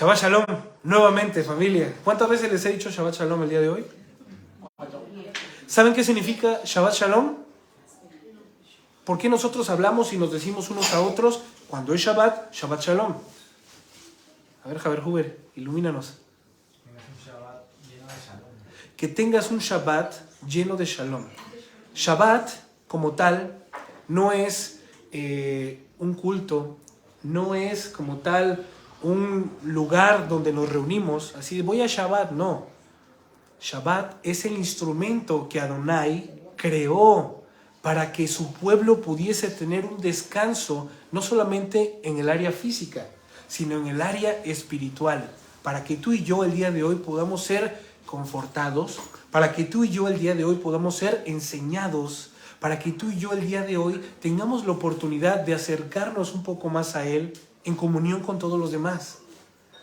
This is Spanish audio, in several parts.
Shabbat Shalom, nuevamente familia. ¿Cuántas veces les he dicho Shabbat Shalom el día de hoy? ¿Saben qué significa Shabbat Shalom? ¿Por qué nosotros hablamos y nos decimos unos a otros cuando es Shabbat, Shabbat Shalom? A ver, Javier Huber, ilumínanos. Que tengas un Shabbat lleno de Shalom. Shabbat, como tal, no es un culto, no es como tal un lugar donde nos reunimos, así de voy a Shabbat, no. Shabbat es el instrumento que Adonai creó para que su pueblo pudiese tener un descanso, no solamente en el área física, sino en el área espiritual, para que tú y yo el día de hoy podamos ser confortados, para que tú y yo el día de hoy podamos ser enseñados, para que tú y yo el día de hoy tengamos la oportunidad de acercarnos un poco más a Él en comunión con todos los demás,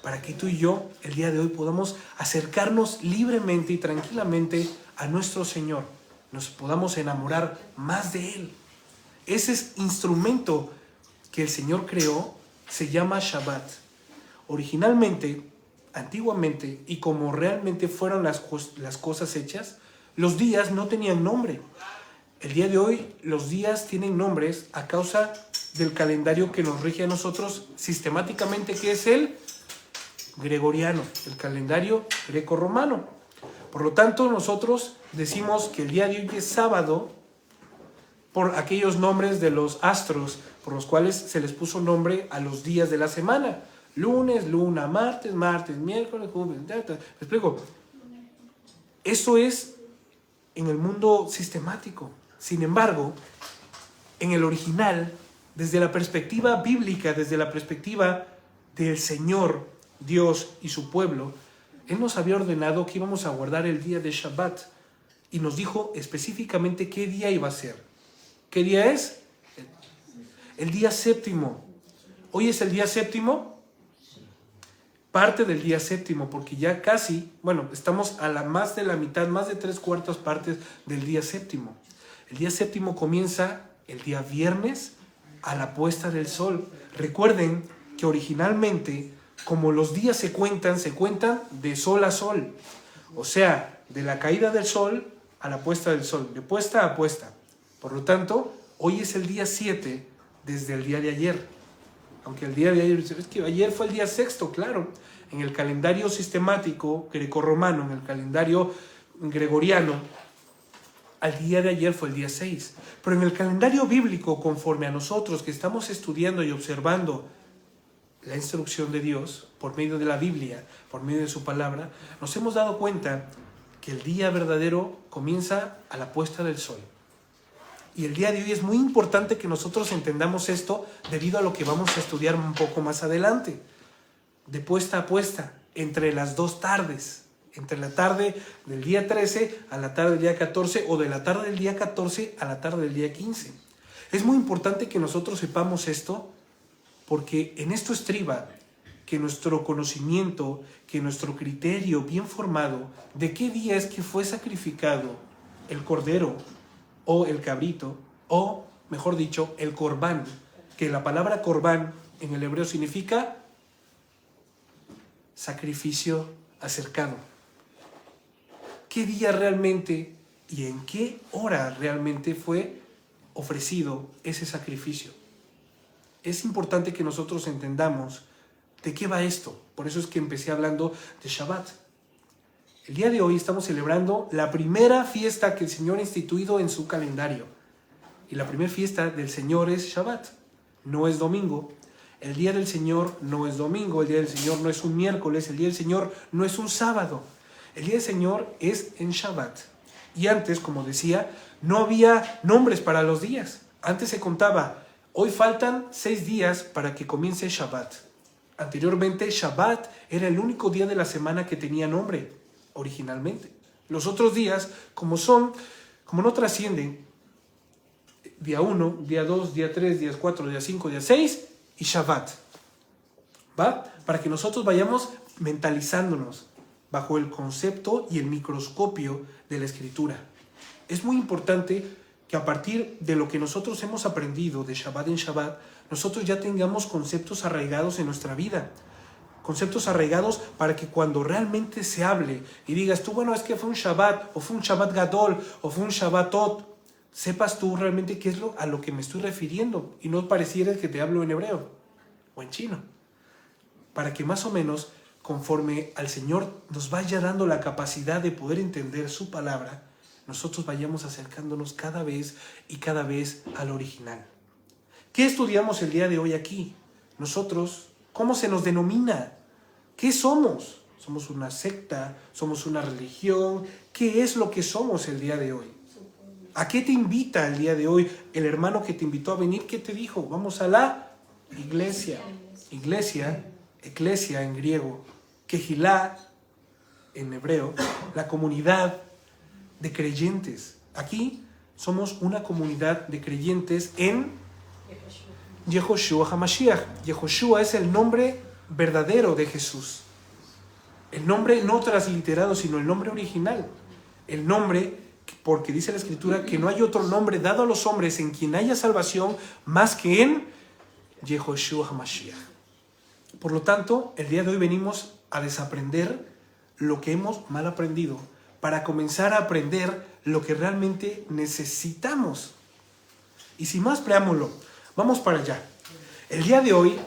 para que tú y yo el día de hoy podamos acercarnos libremente y tranquilamente a nuestro Señor, nos podamos enamorar más de Él. Ese instrumento que el Señor creó se llama Shabbat. Originalmente, antiguamente, y como realmente fueron las cosas hechas, los días no tenían nombre. El día de hoy los días tienen nombres a causa del calendario que nos rige a nosotros sistemáticamente, que es el gregoriano, el calendario greco-romano. Por lo tanto, nosotros decimos que el día de hoy es sábado por aquellos nombres de los astros por los cuales se les puso nombre a los días de la semana. Lunes, luna, martes, miércoles, jueves, ¿me explico? Eso es en el mundo sistemático. Sin embargo, en el original, desde la perspectiva bíblica, desde la perspectiva del Señor, Dios y su pueblo, Él nos había ordenado que íbamos a guardar el día de Shabbat y nos dijo específicamente qué día iba a ser. ¿Qué día es? El día séptimo. Hoy es el día séptimo, parte del día séptimo, porque ya casi, estamos a más de la mitad, más de 3/4 partes del día séptimo. El día séptimo comienza el día viernes a la puesta del sol. Recuerden que originalmente, como los días se cuentan de sol a sol. O sea, de la caída del sol a la puesta del sol, de puesta a puesta. Por lo tanto, hoy es el día 7 desde el día de ayer. Aunque el día de ayer, es que ayer fue el día sexto, claro. En el calendario sistemático grecorromano, en el calendario gregoriano, al día de ayer fue el día 6. Pero en el calendario bíblico, conforme a nosotros que estamos estudiando y observando la instrucción de Dios, por medio de la Biblia, por medio de su palabra, nos hemos dado cuenta que el día verdadero comienza a la puesta del sol. Y el día de hoy es muy importante que nosotros entendamos esto debido a lo que vamos a estudiar un poco más adelante. De puesta a puesta, entre las dos tardes, entre la tarde del día 13 a la tarde del día 14 o de la tarde del día 14 a la tarde del día 15. Es muy importante que nosotros sepamos esto porque en esto estriba que nuestro conocimiento, que nuestro criterio bien formado de qué día es que fue sacrificado el cordero o el cabrito, o mejor dicho, el corbán, que la palabra corbán en el hebreo significa sacrificio acercado. ¿Qué día realmente y en qué hora realmente fue ofrecido ese sacrificio? Es importante que nosotros entendamos de qué va esto. Por eso es que empecé hablando de Shabbat. El día de hoy estamos celebrando la primera fiesta que el Señor ha instituido en su calendario. Y la primera fiesta del Señor es Shabbat. No es domingo. El día del Señor no es domingo. El día del Señor no es un miércoles. El día del Señor no es un sábado. El día del Señor es en Shabbat. Y antes, como decía, no había nombres para los días. Antes se contaba, hoy faltan 6 días para que comience Shabbat. Anteriormente, Shabbat era el único día de la semana que tenía nombre. Originalmente. Los otros días, como no trascienden, día 1, día 2, día 3, día 4, día 5, día 6 y Shabbat. ¿Va? Para que nosotros vayamos mentalizándonos bajo el concepto y el microscopio de la Escritura. Es muy importante que a partir de lo que nosotros hemos aprendido de Shabbat en Shabbat, nosotros ya tengamos conceptos arraigados en nuestra vida. conceptos arraigados para que cuando realmente se hable y digas tú, bueno, es que fue un Shabbat, o fue un Shabbat Gadol, o fue un Shabbatot, sepas tú realmente qué es a lo que me estoy refiriendo y no pareciera que te hablo en hebreo o en chino, para que más o menos, conforme al Señor nos vaya dando la capacidad de poder entender su palabra, nosotros vayamos acercándonos cada vez al original. ¿Qué estudiamos el día de hoy aquí? Nosotros, ¿cómo se nos denomina? ¿Qué somos? ¿Somos una secta? ¿Somos una religión? ¿Qué es lo que somos el día de hoy? ¿A qué te invita el día de hoy el hermano que te invitó a venir? ¿Qué te dijo? Vamos a la iglesia. Iglesia, eclesia en griego, kehilá en hebreo, la comunidad de creyentes. Aquí somos una comunidad de creyentes en Yehoshua HaMashiach. Yehoshua es el nombre verdadero de Jesús. El nombre no transliterado, sino el nombre original. El nombre, porque dice la Escritura que no hay otro nombre dado a los hombres en quien haya salvación más que en Yehoshua HaMashiach. Por lo tanto, el día de hoy venimos a desaprender lo que hemos mal aprendido para comenzar a aprender lo que realmente necesitamos. Y sin más preámbulo, vamos para allá. El día de hoy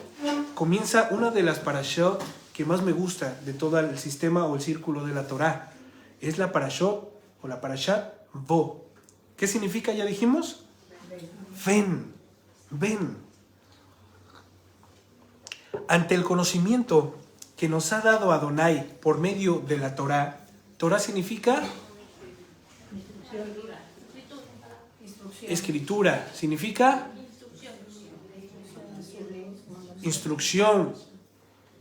comienza una de las parashot que más me gusta de todo el sistema o el círculo de la Torá. Es la parashot o la parashat Bo. ¿Qué significa? Ya dijimos. Ven, ven. Ante el conocimiento que nos ha dado Adonai por medio de la Torá, Torá significa escritura, significa instrucción,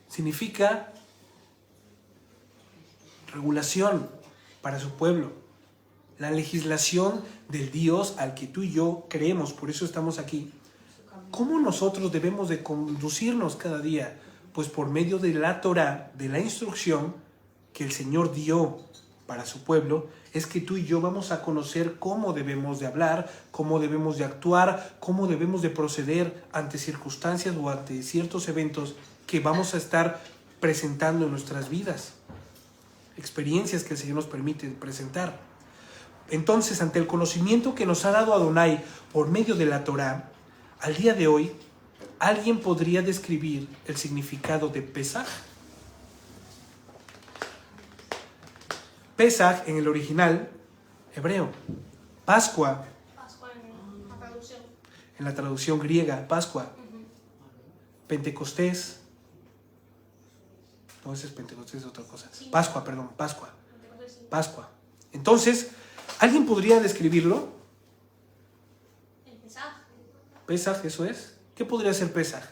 significa regulación para su pueblo, la legislación del Dios al que tú y yo creemos, por eso estamos aquí. ¿Cómo nosotros debemos de conducirnos cada día? Pues por medio de la Torá, de la instrucción que el Señor dio para su pueblo, es que tú y yo vamos a conocer cómo debemos de hablar, cómo debemos de actuar, cómo debemos de proceder ante circunstancias o ante ciertos eventos que vamos a estar presentando en nuestras vidas, experiencias que el Señor nos permite presentar. Entonces, ante el conocimiento que nos ha dado Adonai por medio de la Torá, al día de hoy, ¿alguien podría describir el significado de Pesaj? Pesaj en el original hebreo, Pascua, en la traducción griega, Pascua, Pentecostés, no, ese es Pentecostés, es otra cosa, Pascua. Entonces, ¿alguien podría describirlo? Pesaj, eso es. ¿Qué podría ser Pesaj?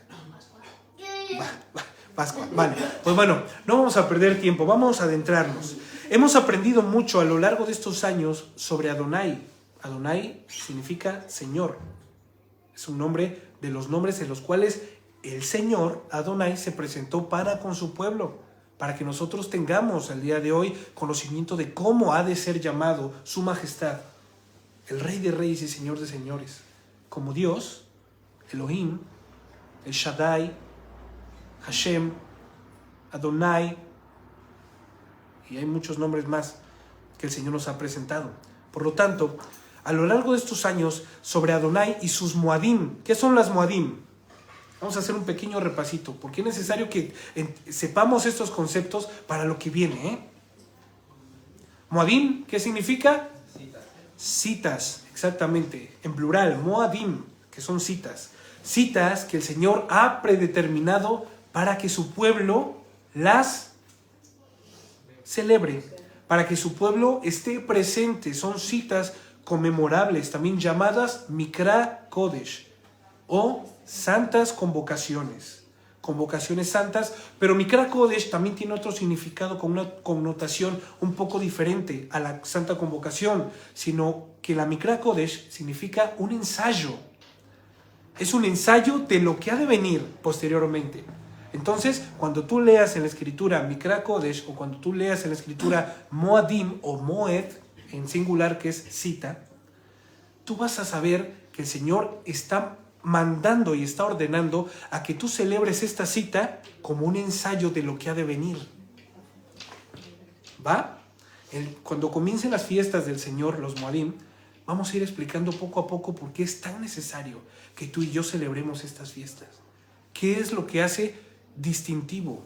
Pascua. Vale, pues bueno, no vamos a perder tiempo, vamos a adentrarnos. Hemos aprendido mucho a lo largo de estos años sobre Adonai. Adonai significa Señor. Es un nombre de los nombres en los cuales el Señor, Adonai, se presentó para con su pueblo, para que nosotros tengamos al día de hoy conocimiento de cómo ha de ser llamado su majestad, el Rey de Reyes y Señor de Señores, como Dios, Elohim, El Shaddai, Hashem, Adonai, y hay muchos nombres más que el Señor nos ha presentado. Por lo tanto, a lo largo de estos años, sobre Adonai y sus Moadim. ¿Qué son las Moadim? Vamos a hacer un pequeño repasito, porque es necesario que sepamos estos conceptos para lo que viene. Moadim, ¿qué significa? Citas, exactamente, en plural, Moadim, que son citas. Citas que el Señor ha predeterminado para que su pueblo las celebre, para que su pueblo esté presente. Son citas conmemorables, también llamadas Mikra Kodesh, o santas convocaciones. Convocaciones santas, pero Mikra Kodesh también tiene otro significado con una connotación un poco diferente a la santa convocación, sino que la Mikra Kodesh significa un ensayo. Es un ensayo de lo que ha de venir posteriormente. Entonces, cuando tú leas en la escritura Mikra Kodesh, o cuando tú leas en la escritura Moadim o Moed, en singular, que es cita, tú vas a saber que el Señor está mandando y está ordenando a que tú celebres esta cita como un ensayo de lo que ha de venir. ¿Va? Cuando comiencen las fiestas del Señor, los Moadim, vamos a ir explicando poco a poco por qué es tan necesario que tú y yo celebremos estas fiestas. ¿Qué es lo que hace distintivo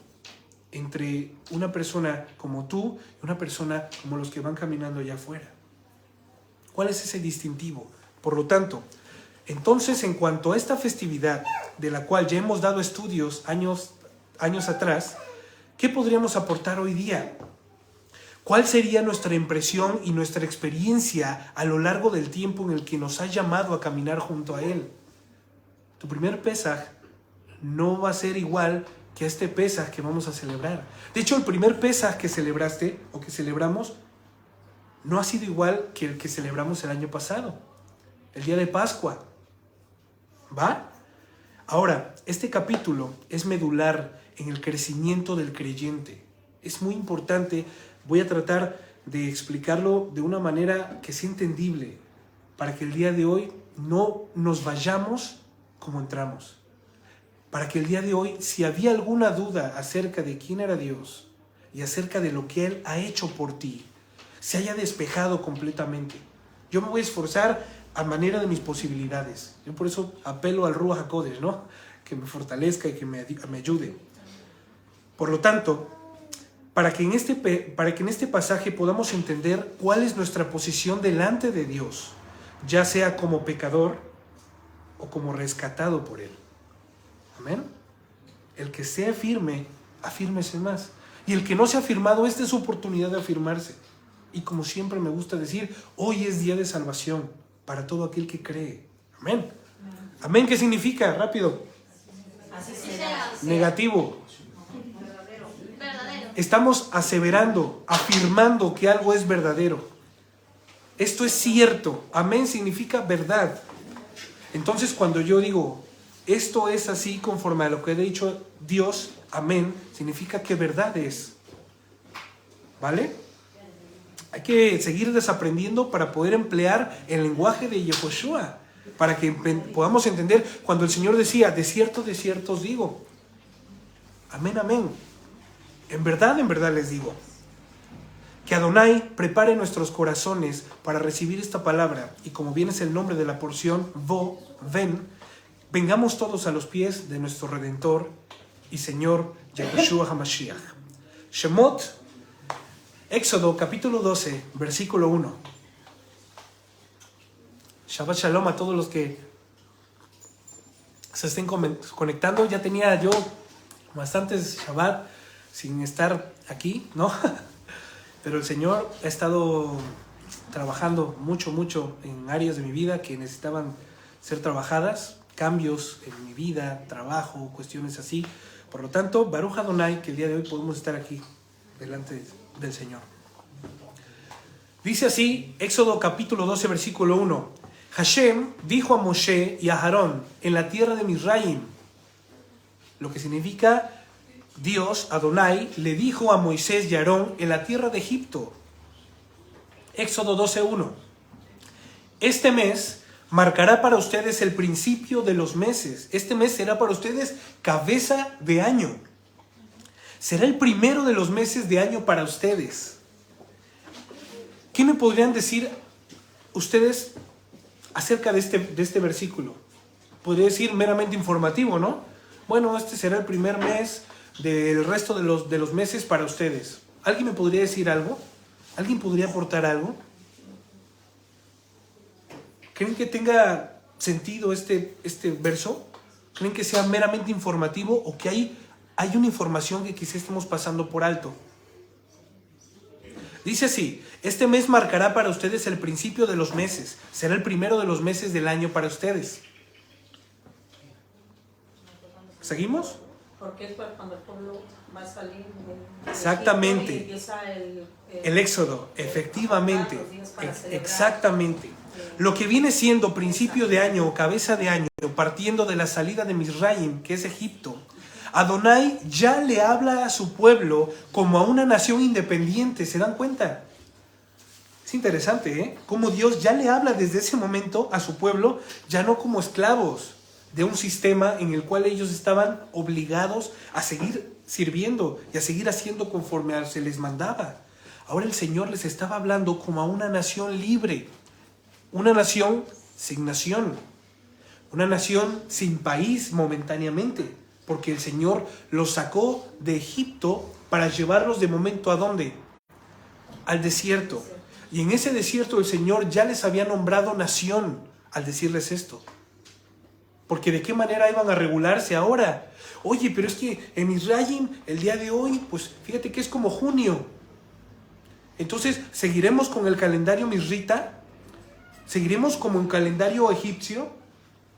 entre una persona como tú y una persona como los que van caminando allá afuera? ¿Cuál es ese distintivo? Por lo tanto, entonces, en cuanto a esta festividad, de la cual ya hemos dado estudios años atrás, ¿qué podríamos aportar hoy día? ¿Cuál sería nuestra impresión y nuestra experiencia a lo largo del tiempo en el que nos ha llamado a caminar junto a Él? Tu primer Pesaj no va a ser igual que este Pesaj que vamos a celebrar. De hecho, el primer Pesaj que celebraste o que celebramos no ha sido igual que el que celebramos el año pasado, el día de Pascua. ¿Va? Ahora, este capítulo es medular en el crecimiento del creyente. Es muy importante. Voy a tratar de explicarlo de una manera que sea entendible, para que el día de hoy no nos vayamos como entramos. Para que el día de hoy, si había alguna duda acerca de quién era Dios y acerca de lo que Él ha hecho por ti, se haya despejado completamente. Yo me voy a esforzar a manera de mis posibilidades. Yo por eso apelo al Ruach HaKodesh, ¿no? Que me fortalezca y que me ayude. Por lo tanto, para que en este pasaje podamos entender cuál es nuestra posición delante de Dios, ya sea como pecador o como rescatado por Él. Amén. El que sea firme, afírmese más. Y el que no se ha afirmado, esta es su oportunidad de afirmarse. Y como siempre me gusta decir, hoy es día de salvación para todo aquel que cree. Amén. Amén, ¿qué significa? Rápido. Así será. Negativo. Verdadero. Estamos aseverando, afirmando que algo es verdadero. Esto es cierto. Amén significa verdad. Entonces, cuando yo digo, esto es así conforme a lo que ha dicho Dios, amén, significa que verdad es. ¿Vale? Hay que seguir desaprendiendo para poder emplear el lenguaje de Yehoshua, para que podamos entender cuando el Señor decía, de cierto os digo. Amén, amén. En verdad les digo. Que Adonai prepare nuestros corazones para recibir esta palabra, y como bien es el nombre de la porción, ven, vengamos todos a los pies de nuestro Redentor y Señor Yehoshua HaMashiach. Shemot, Éxodo capítulo 12, versículo 1. Shabbat Shalom a todos los que se estén conectando. Ya tenía yo bastantes Shabbat sin estar aquí, ¿no? Pero el Señor ha estado trabajando mucho en áreas de mi vida que necesitaban ser trabajadas, cambios en mi vida, trabajo, cuestiones así. Por lo tanto, Baruch Adonai, que el día de hoy podemos estar aquí delante del Señor. Dice así, Éxodo capítulo 12, versículo 1. Hashem dijo a Moshe y a Aarón en la tierra de Misraim, lo que significa Dios, Adonai, le dijo a Moisés y a Aarón en la tierra de Egipto. Éxodo 12:1. Este mes marcará para ustedes el principio de los meses. Este mes será para ustedes cabeza de año. Será el primero de los meses de año para ustedes. ¿Qué me podrían decir ustedes acerca de este versículo? Podría decir meramente informativo, ¿no? Bueno, este será el primer mes del resto de los meses para ustedes. ¿Alguien me podría decir algo? ¿Alguien podría aportar algo? ¿Creen que tenga sentido este verso? ¿Creen que sea meramente informativo o que hay una información que quizás estemos pasando por alto? Dice así, este mes marcará para ustedes el principio de los meses. Será el primero de los meses del año para ustedes. ¿Seguimos? Porque es cuando el pueblo va a salir. Exactamente. Y empieza el éxodo, efectivamente. Exactamente. Lo que viene siendo principio de año o cabeza de año, partiendo de la salida de Misraim, que es Egipto, Adonai ya le habla a su pueblo como a una nación independiente. ¿Se dan cuenta? Es interesante, ¿eh? Cómo Dios ya le habla desde ese momento a su pueblo, ya no como esclavos, de un sistema en el cual ellos estaban obligados a seguir sirviendo y a seguir haciendo conforme se les mandaba. Ahora el Señor les estaba hablando como a una nación libre, una nación sin nación, una nación sin país momentáneamente, porque el Señor los sacó de Egipto para llevarlos de momento ¿a dónde? Al desierto. Y en ese desierto el Señor ya les había nombrado nación al decirles esto. Porque ¿de qué manera iban a regularse ahora? Oye, pero es que en Israel el día de hoy, pues fíjate que es como junio. Entonces, ¿seguiremos con el calendario misrita? ¿Seguiremos como un calendario egipcio?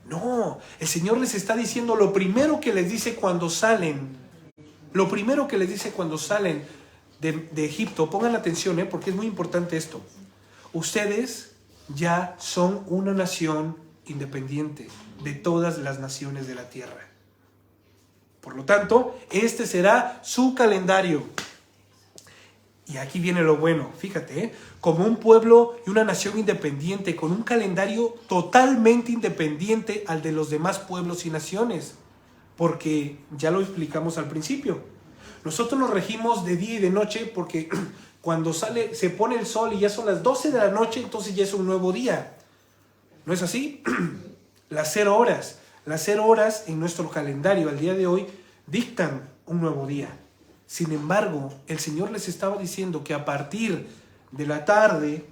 No, el Señor les está diciendo lo primero que les dice cuando salen. Lo primero que les dice cuando salen de Egipto, pongan atención, porque es muy importante esto. Ustedes ya son una nación independiente de todas las naciones de la tierra. Por lo tanto, este será su calendario. Y aquí viene lo bueno, fíjate, como un pueblo y una nación independiente, con un calendario totalmente independiente al de los demás pueblos y naciones. Porque ya lo explicamos al principio. Nosotros nos regimos de día y de noche porque cuando se pone el sol y ya son las 12 de la noche, entonces ya es un nuevo día. ¿No es así? Las 0 horas en nuestro calendario al día de hoy dictan un nuevo día. Sin embargo, el Señor les estaba diciendo que a partir de la tarde,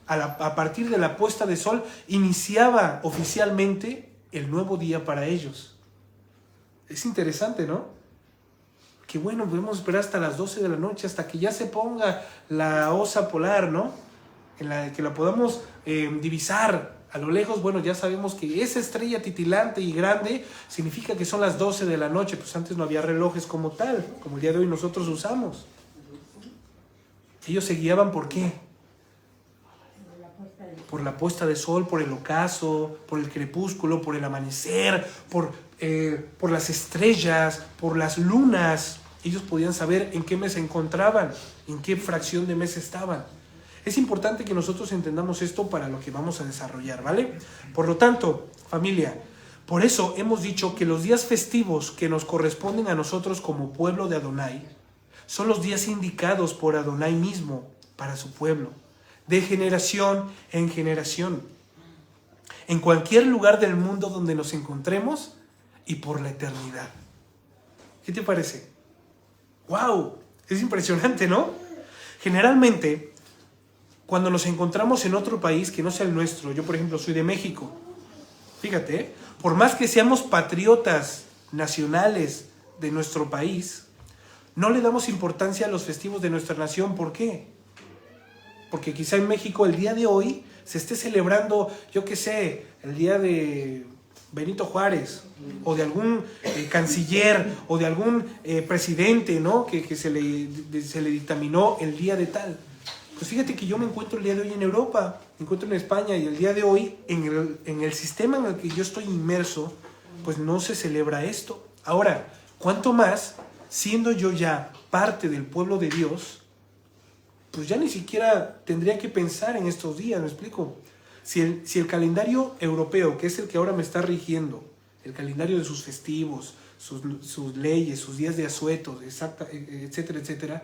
a partir de la puesta de sol, iniciaba oficialmente el nuevo día para ellos. Es interesante, ¿no? Que bueno, podemos esperar hasta las 12 de la noche, hasta que ya se ponga la osa polar, ¿no? En la que la podamos divisar a lo lejos. Bueno, ya sabemos que esa estrella titilante y grande significa que son las 12 de la noche. Pues antes no había relojes como tal, como el día de hoy nosotros usamos. Ellos se guiaban ¿por qué? Por la puesta de sol, por el ocaso, por el crepúsculo, por el amanecer, por las estrellas, por las lunas. Ellos podían saber en qué mes se encontraban, en qué fracción de mes estaban. Es importante que nosotros entendamos esto para lo que vamos a desarrollar, ¿vale? Por lo tanto, familia, por eso hemos dicho que los días festivos que nos corresponden a nosotros como pueblo de Adonai son los días indicados por Adonai mismo para su pueblo, de generación en generación, en cualquier lugar del mundo donde nos encontremos y por la eternidad. ¿Qué te parece? ¡Wow! Es impresionante, ¿no? Generalmente, cuando nos encontramos en otro país que no sea el nuestro, yo por ejemplo soy de México, fíjate, por más que seamos patriotas nacionales de nuestro país, no le damos importancia a los festivos de nuestra nación. ¿Por qué? Porque quizá en México el día de hoy se esté celebrando, yo qué sé, el día de Benito Juárez, o de algún canciller, o de algún presidente, ¿no? que se le dictaminó el día de tal. Pues fíjate que yo me encuentro el día de hoy en Europa, me encuentro en España, y el día de hoy, en el sistema en el que yo estoy inmerso, pues no se celebra esto. Ahora, ¿cuánto más, siendo yo ya parte del pueblo de Dios, pues ya ni siquiera tendría que pensar en estos días? ¿Me explico? Si el calendario europeo, que es el que ahora me está rigiendo, el calendario de sus festivos, sus leyes, sus días de asueto, etcétera, etcétera,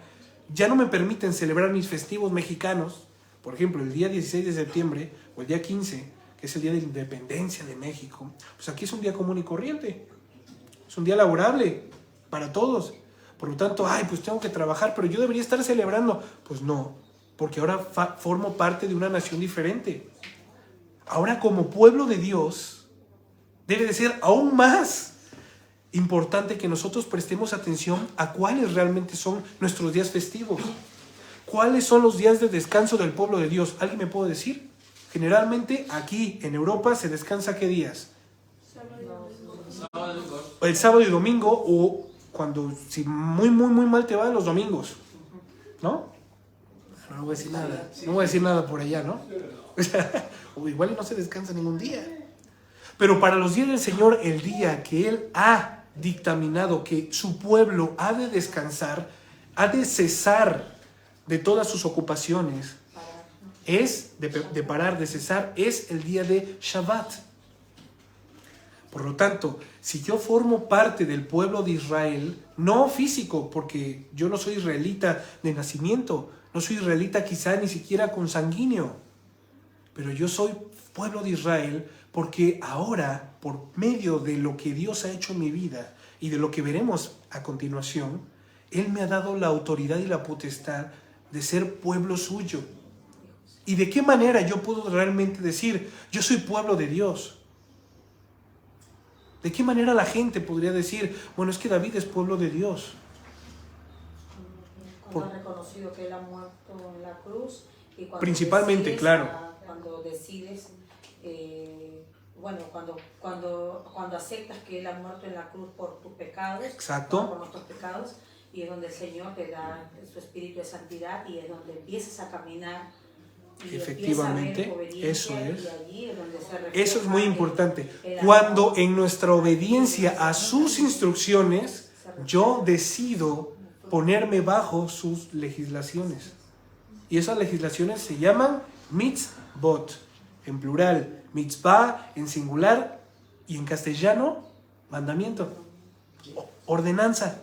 ya no me permiten celebrar mis festivos mexicanos, por ejemplo, el día 16 de septiembre o el día 15, que es el día de la independencia de México, pues aquí es un día común y corriente, es un día laborable para todos. Por lo tanto, pues tengo que trabajar, pero yo debería estar celebrando. Pues no, porque ahora formo parte de una nación diferente. Ahora, como pueblo de Dios, debe de ser aún más importante que nosotros prestemos atención a cuáles realmente son nuestros días festivos. ¿Cuáles son los días de descanso del pueblo de Dios? ¿Alguien me puede decir? Generalmente aquí en Europa se descansa ¿qué días? El sábado y domingo, o cuando si muy mal te va, los domingos, ¿no? No voy a decir nada, no voy a decir nada por allá, ¿no? O igual no se descansa ningún día. Pero para los días del Señor, el día que Él ha dictaminado que su pueblo ha de descansar, ha de cesar de todas sus ocupaciones, es de parar, de cesar, es el día de Shabbat. Por lo tanto, si yo formo parte del pueblo de Israel, no físico, porque yo no soy israelita de nacimiento, no soy israelita quizá ni siquiera consanguíneo, pero yo soy pueblo de Israel porque ahora, por medio de lo que Dios ha hecho en mi vida y de lo que veremos a continuación, Él me ha dado la autoridad y la potestad de ser pueblo suyo. ¿Y de qué manera yo puedo realmente decir, yo soy pueblo de Dios? ¿De qué manera la gente podría decir, bueno, es que David es pueblo de Dios? Cuando ha reconocido que Él ha muerto en la cruz. Y cuando Principalmente, claro. Cuando decides, cuando aceptas que Él ha muerto en la cruz por tus pecados. Exacto. Por nuestros pecados. Y es donde el Señor te da su espíritu de santidad y es donde empiezas a caminar. Efectivamente, eso es. Eso Eso es muy importante. Cuando en nuestra obediencia a sus instrucciones, yo decido ponerme bajo sus legislaciones. Y esas legislaciones se llaman mitzvot, en plural, mitzvah en singular y en castellano, mandamiento, ordenanza,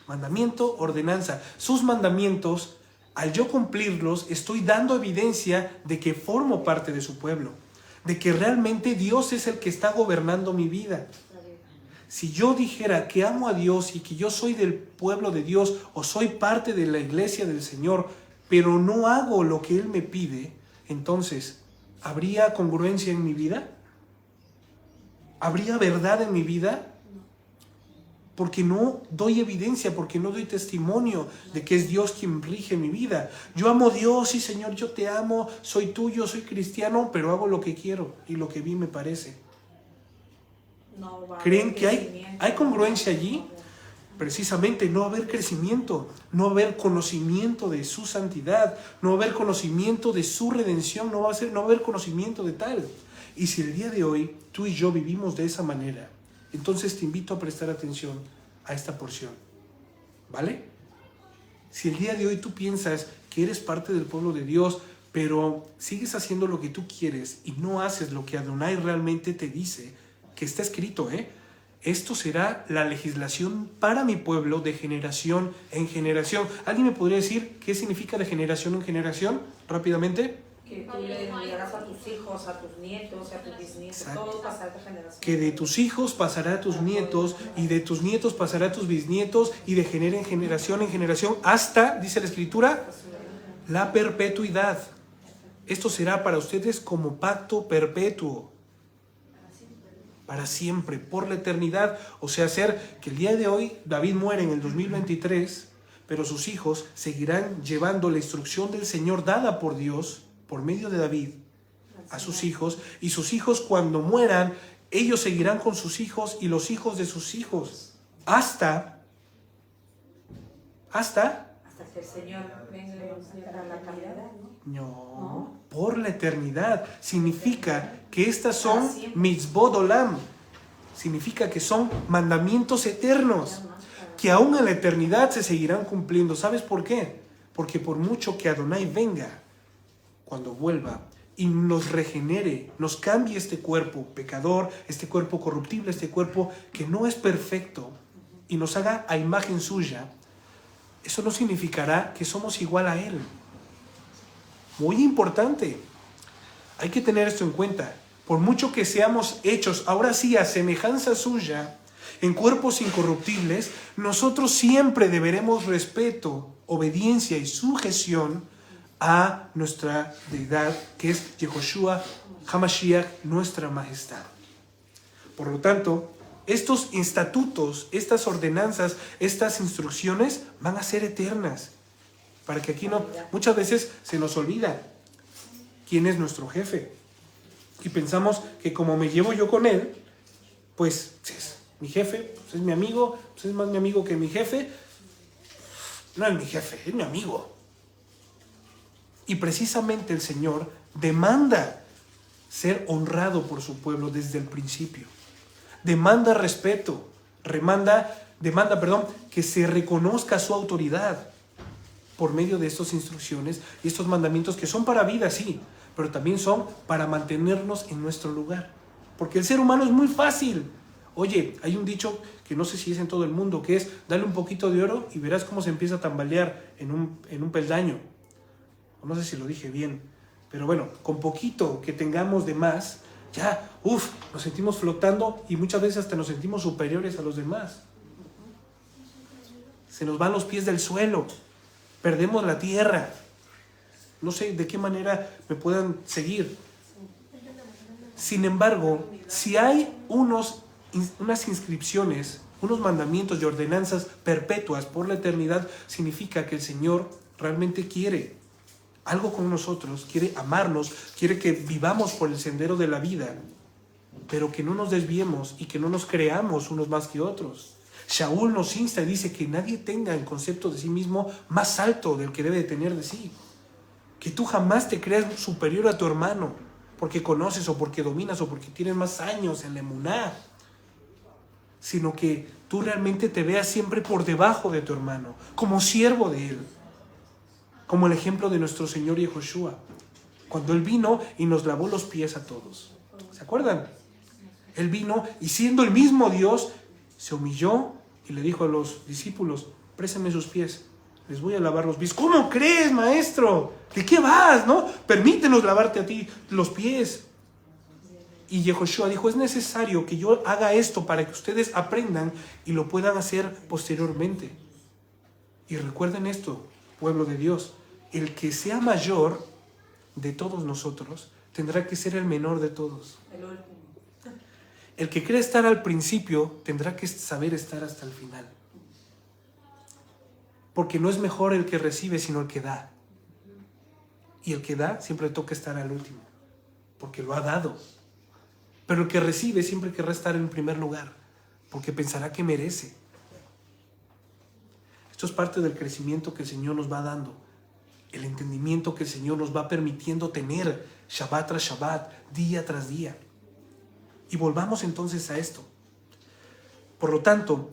mandamiento, ordenanza. Sus mandamientos, al yo cumplirlos, estoy dando evidencia de que formo parte de su pueblo, de que realmente Dios es el que está gobernando mi vida. Si yo dijera que amo a Dios y que yo soy del pueblo de Dios o soy parte de la iglesia del Señor, pero no hago lo que Él me pide, entonces, ¿habría congruencia en mi vida? ¿Habría verdad en mi vida? Porque no doy evidencia, porque no doy testimonio de que es Dios quien rige mi vida. Yo amo a Dios y Señor, yo te amo, soy tuyo, soy cristiano, pero hago lo que quiero y lo que vi me parece. ¿Creen que hay congruencia allí? Precisamente no va a haber crecimiento, no va a haber conocimiento de su santidad, no va a haber conocimiento de su redención, no va a haber conocimiento de tal. Y si el día de hoy tú y yo vivimos de esa manera, entonces te invito a prestar atención a esta porción, ¿vale? Si el día de hoy tú piensas que eres parte del pueblo de Dios, pero sigues haciendo lo que tú quieres y no haces lo que Adonai realmente te dice, que está escrito, esto será la legislación para mi pueblo de generación en generación. ¿Alguien me podría decir qué significa de generación en generación? Rápidamente. Que tú le enviarás a tus hijos, a tus nietos, a tus bisnietos. Exacto. Todo pasará de generación. Que de tus hijos pasará a tus nietos, y de tus nietos pasará a tus bisnietos, y de generación en generación, hasta, dice la Escritura, la perpetuidad. Esto será para ustedes como pacto perpetuo. Para siempre, por la eternidad. O sea, hacer que el día de hoy David muere en el 2023, pero sus hijos seguirán llevando la instrucción del Señor dada por Dios, por medio de David, a sus hijos, y sus hijos cuando mueran, ellos seguirán con sus hijos y los hijos de sus hijos, hasta que el Señor venga a la calidad, ¿no? No, por la eternidad. Significa que estas son mitzvot olam, significa que son mandamientos eternos, que aún en la eternidad se seguirán cumpliendo. ¿Sabes por qué? Porque por mucho que Adonai venga, cuando vuelva y nos regenere, nos cambie este cuerpo pecador, este cuerpo corruptible, este cuerpo que no es perfecto, y nos haga a imagen suya, eso no significará que somos igual a Él. Muy importante. Hay que tener esto en cuenta. Por mucho que seamos hechos, ahora sí, a semejanza suya, en cuerpos incorruptibles, nosotros siempre deberemos respeto, obediencia y sujeción a nuestra deidad, que es Yehoshua HaMashiach, nuestra majestad. Por lo tanto, estos estatutos, estas ordenanzas, estas instrucciones van a ser eternas. Para que aquí no, muchas veces se nos olvida quién es nuestro jefe. Y pensamos que como me llevo yo con él, pues es mi jefe, pues es mi amigo, pues es más mi amigo que mi jefe. No es mi jefe, es mi amigo. Y precisamente el Señor demanda ser honrado por su pueblo desde el principio. Demanda respeto, demanda, que se reconozca su autoridad por medio de estas instrucciones y estos mandamientos que son para vida, sí, pero también son para mantenernos en nuestro lugar. Porque el ser humano es muy fácil Oye, hay un dicho que no sé si es en todo el mundo, que es, dale un poquito de oro y verás cómo se empieza a tambalear en un peldaño. No sé si lo dije bien, pero bueno, con poquito que tengamos de más, ya, nos sentimos flotando y muchas veces hasta nos sentimos superiores a los demás. Se nos van los pies del suelo, perdemos la tierra. No sé de qué manera me puedan seguir. Sin embargo, si hay unas inscripciones, unos mandamientos y ordenanzas perpetuas por la eternidad, significa que el Señor realmente quiere algo con nosotros, quiere amarnos, quiere que vivamos por el sendero de la vida, pero que no nos desviemos y que no nos creamos unos más que otros. Shaul nos insta y dice que nadie tenga el concepto de sí mismo más alto del que debe de tener de sí. Que tú jamás te creas superior a tu hermano porque conoces o porque dominas o porque tienes más años en la emuná, sino que tú realmente te veas siempre por debajo de tu hermano, como siervo de él, como el ejemplo de nuestro Señor Yehoshua, cuando Él vino y nos lavó los pies a todos. ¿Se acuerdan? Él vino y siendo el mismo Dios, se humilló y le dijo a los discípulos, préstame sus pies, les voy a lavar los pies. ¿Cómo crees, maestro? ¿De qué vas, no? Permítenos lavarte a ti los pies. Y Yehoshua dijo, es necesario que yo haga esto para que ustedes aprendan y lo puedan hacer posteriormente. Y recuerden esto, pueblo de Dios, el que sea mayor de todos nosotros tendrá que ser el menor de todos. El que cree estar al principio tendrá que saber estar hasta el final. Porque no es mejor el que recibe, sino el que da. Y el que da siempre le toca estar al último, porque lo ha dado. Pero el que recibe siempre querrá estar en primer lugar, porque pensará que merece. Esto es parte del crecimiento que el Señor nos va dando, el entendimiento que el Señor nos va permitiendo tener Shabbat tras Shabbat, día tras día. Y volvamos entonces a esto. Por lo tanto,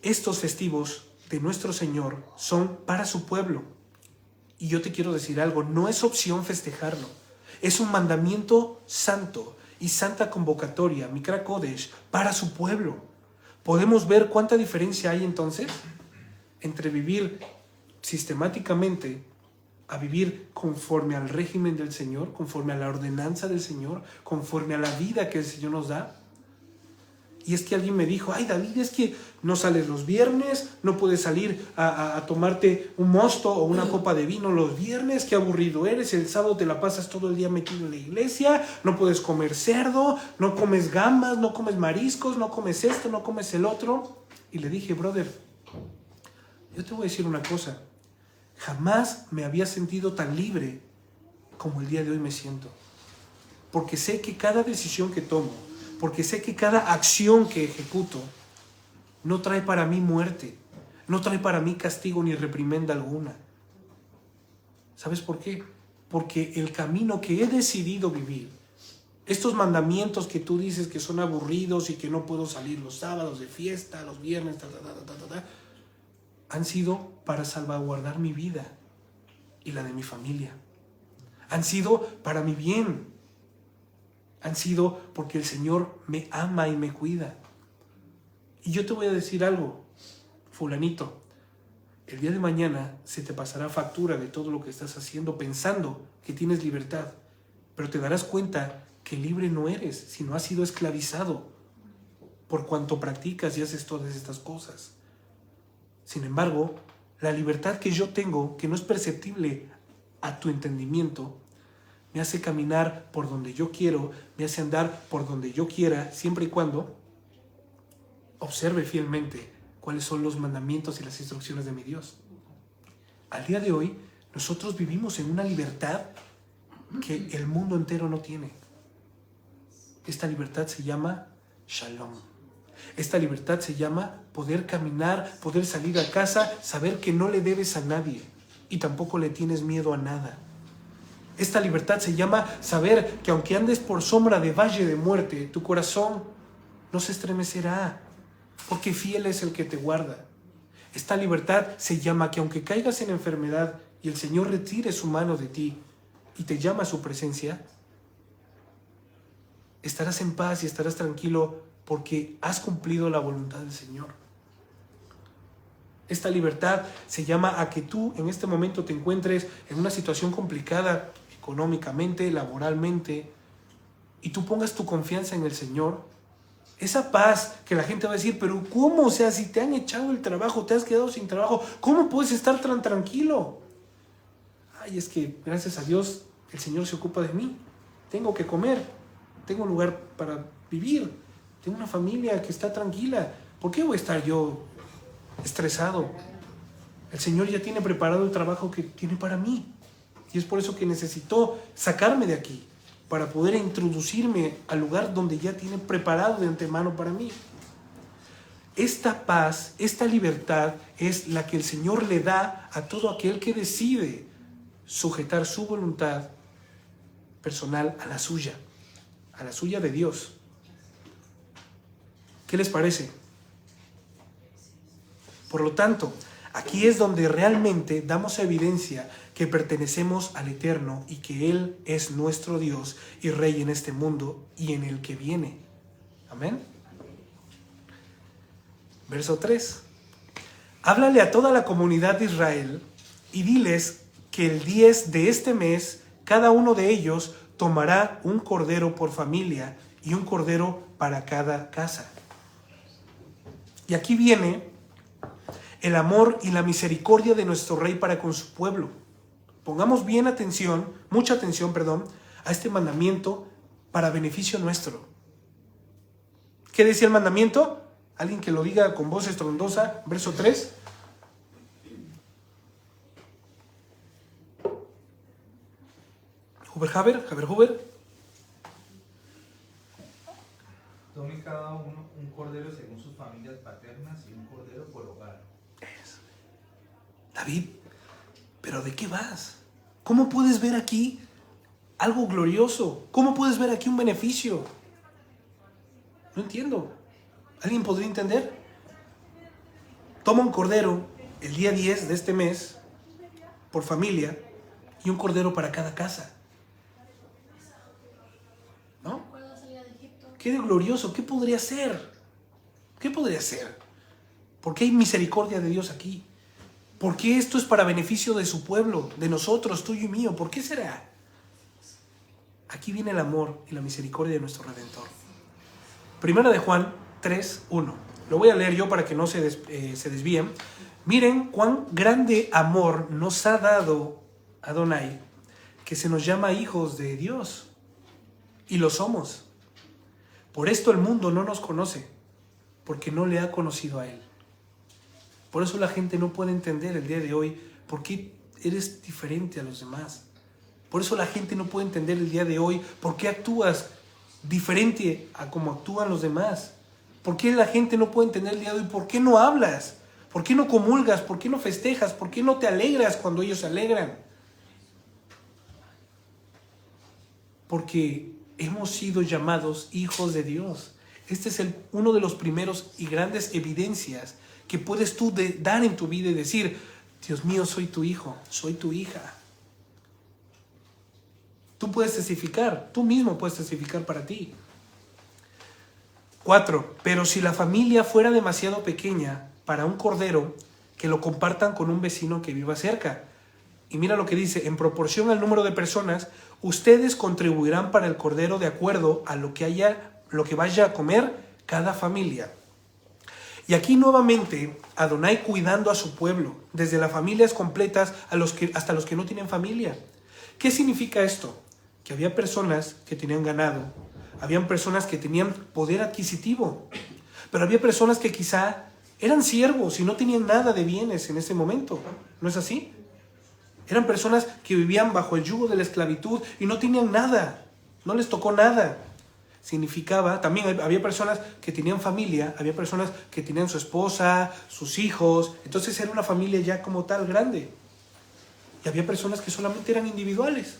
estos festivos de nuestro Señor son para su pueblo. Y yo te quiero decir algo, no es opción festejarlo. Es un mandamiento santo y santa convocatoria, Mikra Kodesh, para su pueblo. ¿Podemos ver cuánta diferencia hay entonces entre vivir sistemáticamente a vivir conforme al régimen del Señor, conforme a la ordenanza del Señor, conforme a la vida que el Señor nos da? Y es que alguien me dijo, ay David, es que no sales los viernes, no puedes salir a tomarte un mosto o una copa de vino los viernes, qué aburrido eres, el sábado te la pasas todo el día metido en la iglesia, no puedes comer cerdo, no comes gambas, no comes mariscos, no comes esto, no comes el otro. Y le dije, brother, yo te voy a decir una cosa, jamás me había sentido tan libre como el día de hoy me siento. Porque sé que cada decisión que tomo, porque sé que cada acción que ejecuto no trae para mí muerte, no trae para mí castigo ni reprimenda alguna. ¿Sabes por qué? Porque el camino que he decidido vivir, estos mandamientos que tú dices que son aburridos y que no puedo salir los sábados de fiesta, los viernes, han sido para salvaguardar mi vida y la de mi familia. Han sido para mi bien. Han sido porque el Señor me ama y me cuida. Y yo te voy a decir algo, fulanito, el día de mañana se te pasará factura de todo lo que estás haciendo pensando que tienes libertad, pero te darás cuenta que libre no eres, sino has sido esclavizado por cuanto practicas y haces todas estas cosas. Sin embargo, la libertad que yo tengo, que no es perceptible a tu entendimiento, me hace caminar por donde yo quiero, me hace andar por donde yo quiera, siempre y cuando observe fielmente cuáles son los mandamientos y las instrucciones de mi Dios. Al día de hoy, nosotros vivimos en una libertad que el mundo entero no tiene. Esta libertad se llama Shalom. Esta libertad se llama poder caminar, poder salir a casa, saber que no le debes a nadie y tampoco le tienes miedo a nada. Esta libertad se llama saber que aunque andes por sombra de valle de muerte, tu corazón no se estremecerá, porque fiel es el que te guarda. Esta libertad se llama que aunque caigas en enfermedad y el Señor retire su mano de ti y te llama a su presencia, estarás en paz y estarás tranquilo porque has cumplido la voluntad del Señor. Esta libertad se llama a que tú en este momento te encuentres en una situación complicada económicamente, laboralmente, y tú pongas tu confianza en el Señor. Esa paz que la gente va a decir, pero ¿cómo? O sea, si te han echado el trabajo, te has quedado sin trabajo, ¿cómo puedes estar tan tranquilo? Ay, es que gracias a Dios el Señor se ocupa de mí. Tengo que comer, tengo un lugar para vivir, tengo una familia que está tranquila. ¿Por qué voy a estar yo estresado? El Señor ya tiene preparado el trabajo que tiene para mí. Y es por eso que necesitó sacarme de aquí, para poder introducirme al lugar donde ya tiene preparado de antemano para mí. Esta paz, esta libertad es la que el Señor le da a todo aquel que decide sujetar su voluntad personal a la suya de Dios. ¿Qué les parece? Por lo tanto, aquí es donde realmente damos evidencia que pertenecemos al Eterno y que Él es nuestro Dios y Rey en este mundo y en el que viene. Amén. Verso 3. Háblale a toda la comunidad de Israel y diles que el 10 de este mes cada uno de ellos tomará un cordero por familia y un cordero para cada casa. Y aquí viene el amor y la misericordia de nuestro Rey para con su pueblo. Pongamos mucha atención, a este mandamiento para beneficio nuestro. ¿Qué decía el mandamiento? Alguien que lo diga con voz estruendosa, verso 3. Huber. Tome cada uno un cordero según sus familias paternas y un cordero por hogar. David, ¿pero de qué vas? ¿Cómo puedes ver aquí algo glorioso? ¿Cómo puedes ver aquí un beneficio? No entiendo. ¿Alguien podría entender? Toma un cordero el día 10 de este mes por familia y un cordero para cada casa. ¿No? ¿Qué de glorioso? ¿Qué podría ser? ¿Qué podría ser? ¿Por qué hay misericordia de Dios aquí? ¿Por qué esto es para beneficio de su pueblo, de nosotros, tuyo y mío? ¿Por qué será? Aquí viene el amor y la misericordia de nuestro Redentor. Primera de Juan 3:1. Lo voy a leer yo para que no se desvíen. Miren cuán grande amor nos ha dado Adonai, que se nos llama hijos de Dios. Y lo somos. Por esto el mundo no nos conoce, porque no le ha conocido a Él. Por eso la gente no puede entender el día de hoy por qué eres diferente a los demás. Por eso la gente no puede entender el día de hoy por qué actúas diferente a como actúan los demás. ¿Por qué la gente no puede entender el día de hoy por qué no hablas? ¿Por qué no comulgas? ¿Por qué no festejas? ¿Por qué no te alegras cuando ellos se alegran? Porque hemos sido llamados hijos de Dios. Este es uno de los primeros y grandes evidencias que puedes tú dar en tu vida y decir, Dios mío, soy tu hijo, soy tu hija. Tú puedes testificar, tú mismo puedes testificar para ti. 4. Pero si la familia fuera demasiado pequeña para un cordero, que lo compartan con un vecino que viva cerca. Y mira lo que dice, en proporción al número de personas, ustedes contribuirán para el cordero de acuerdo a lo que vaya a comer cada familia. Y aquí nuevamente Adonai cuidando a su pueblo, desde las familias completas hasta los que no tienen familia. ¿Qué significa esto? Que había personas que tenían ganado, habían personas que tenían poder adquisitivo, pero había personas que quizá eran siervos y no tenían nada de bienes en ese momento. ¿No es así? Eran personas que vivían bajo el yugo de la esclavitud y no tenían nada, no les tocó nada. Significaba, también había personas que tenían familia, había personas que tenían su esposa, sus hijos, entonces era una familia ya como tal grande. Y había personas que solamente eran individuales.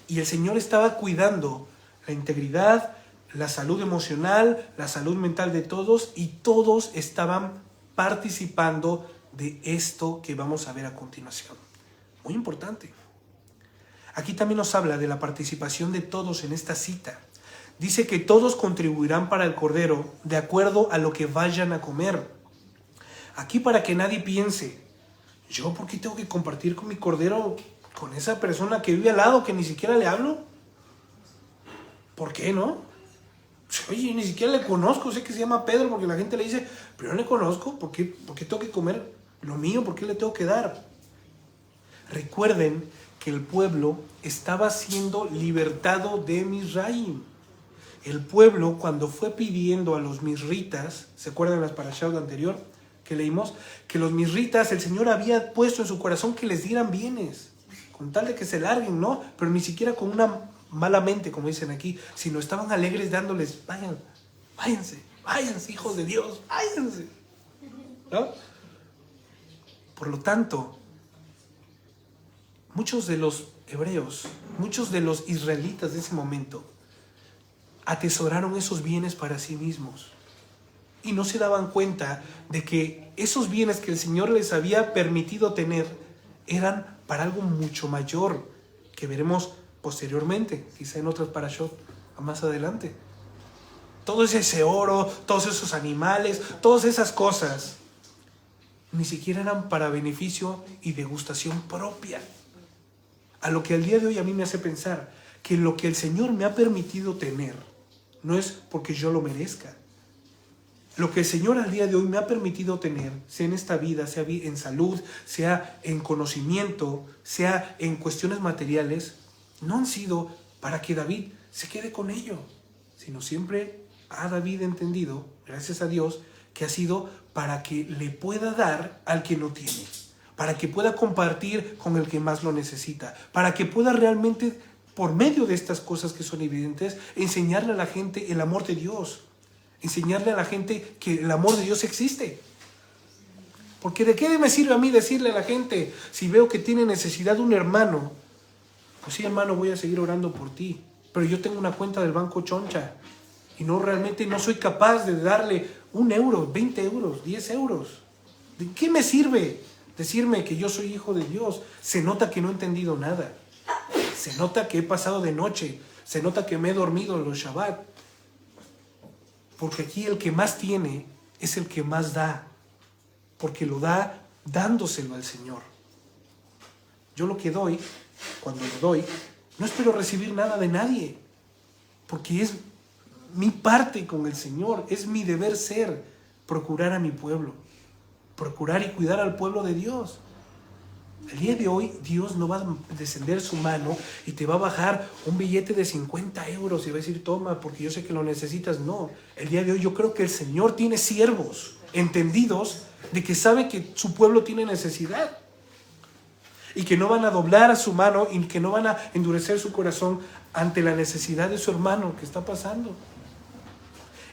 Y el Señor estaba cuidando la integridad, la salud emocional, la salud mental de todos, y todos estaban participando de esto que vamos a ver a continuación. Muy importante. Aquí también nos habla de la participación de todos en esta cita. Dice que todos contribuirán para el cordero de acuerdo a lo que vayan a comer. Aquí para que nadie piense, ¿yo por qué tengo que compartir con mi cordero con esa persona que vive al lado que ni siquiera le hablo? ¿Por qué no? Oye, ni siquiera le conozco, sé que se llama Pedro porque la gente le dice, pero no le conozco, ¿por qué tengo que comer lo mío? ¿Por qué le tengo que dar? Recuerden que el pueblo estaba siendo libertado de Misraim. El pueblo, cuando fue pidiendo a los misritas, ¿se acuerdan las parashot anterior que leímos? Que los misritas, el Señor había puesto en su corazón que les dieran bienes, con tal de que se larguen, ¿no? Pero ni siquiera con una mala mente, como dicen aquí, sino estaban alegres dándoles, váyanse, hijos de Dios, váyanse, ¿no? Por lo tanto, muchos de los hebreos, muchos de los israelitas de ese momento, atesoraron esos bienes para sí mismos y no se daban cuenta de que esos bienes que el Señor les había permitido tener eran para algo mucho mayor, que veremos posteriormente, quizá en otras parashot más adelante. Todo ese oro, todos esos animales, todas esas cosas, ni siquiera eran para beneficio y degustación propia. A lo que al día de hoy a mí me hace pensar que lo que el Señor me ha permitido tener no es porque yo lo merezca. Lo que el Señor al día de hoy me ha permitido tener, sea en esta vida, sea en salud, sea en conocimiento, sea en cuestiones materiales, no han sido para que David se quede con ello, sino siempre ha David entendido, gracias a Dios, que ha sido para que le pueda dar al que no tiene, para que pueda compartir con el que más lo necesita, para que pueda realmente, por medio de estas cosas que son evidentes, enseñarle a la gente el amor de Dios, enseñarle a la gente que el amor de Dios existe. Porque ¿de qué me sirve a mí decirle a la gente, si veo que tiene necesidad de un hermano, pues sí, hermano, voy a seguir orando por ti, pero yo tengo una cuenta del banco choncha y realmente no soy capaz de darle 1 euro, 20 euros, 10 euros? ¿De qué me sirve decirme que yo soy hijo de Dios? Se nota que no he entendido nada, se nota que he pasado de noche, se nota que me he dormido en los Shabbat, porque aquí el que más tiene es el que más da, porque lo da dándoselo al Señor. Yo lo que doy, cuando lo doy, no espero recibir nada de nadie, porque es mi parte con el Señor, es mi deber ser, procurar a mi pueblo, procurar y cuidar al pueblo de Dios. El día de hoy Dios no va a descender su mano y te va a bajar un billete de 50 euros y va a decir, toma, porque yo sé que lo necesitas. No, el día de hoy yo creo que el Señor tiene siervos entendidos de que sabe que su pueblo tiene necesidad y que no van a doblar su mano y que no van a endurecer su corazón ante la necesidad de su hermano que está pasando.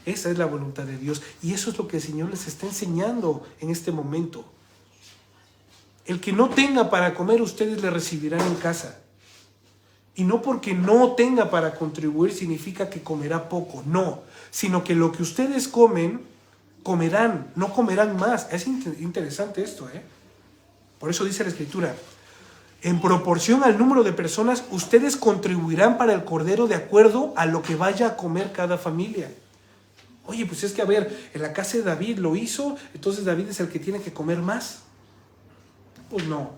Esa es la voluntad de Dios y eso es lo que el Señor les está enseñando en este momento. El que no tenga para comer, ustedes le recibirán en casa. Y no porque no tenga para contribuir significa que comerá poco, no. Sino que lo que ustedes comen, comerán, no comerán más. Es interesante esto, ¿eh? Por eso dice la Escritura, en proporción al número de personas, ustedes contribuirán para el cordero de acuerdo a lo que vaya a comer cada familia. Oye, pues es que a ver, en la casa de David lo hizo, entonces David es el que tiene que comer más. Pues no,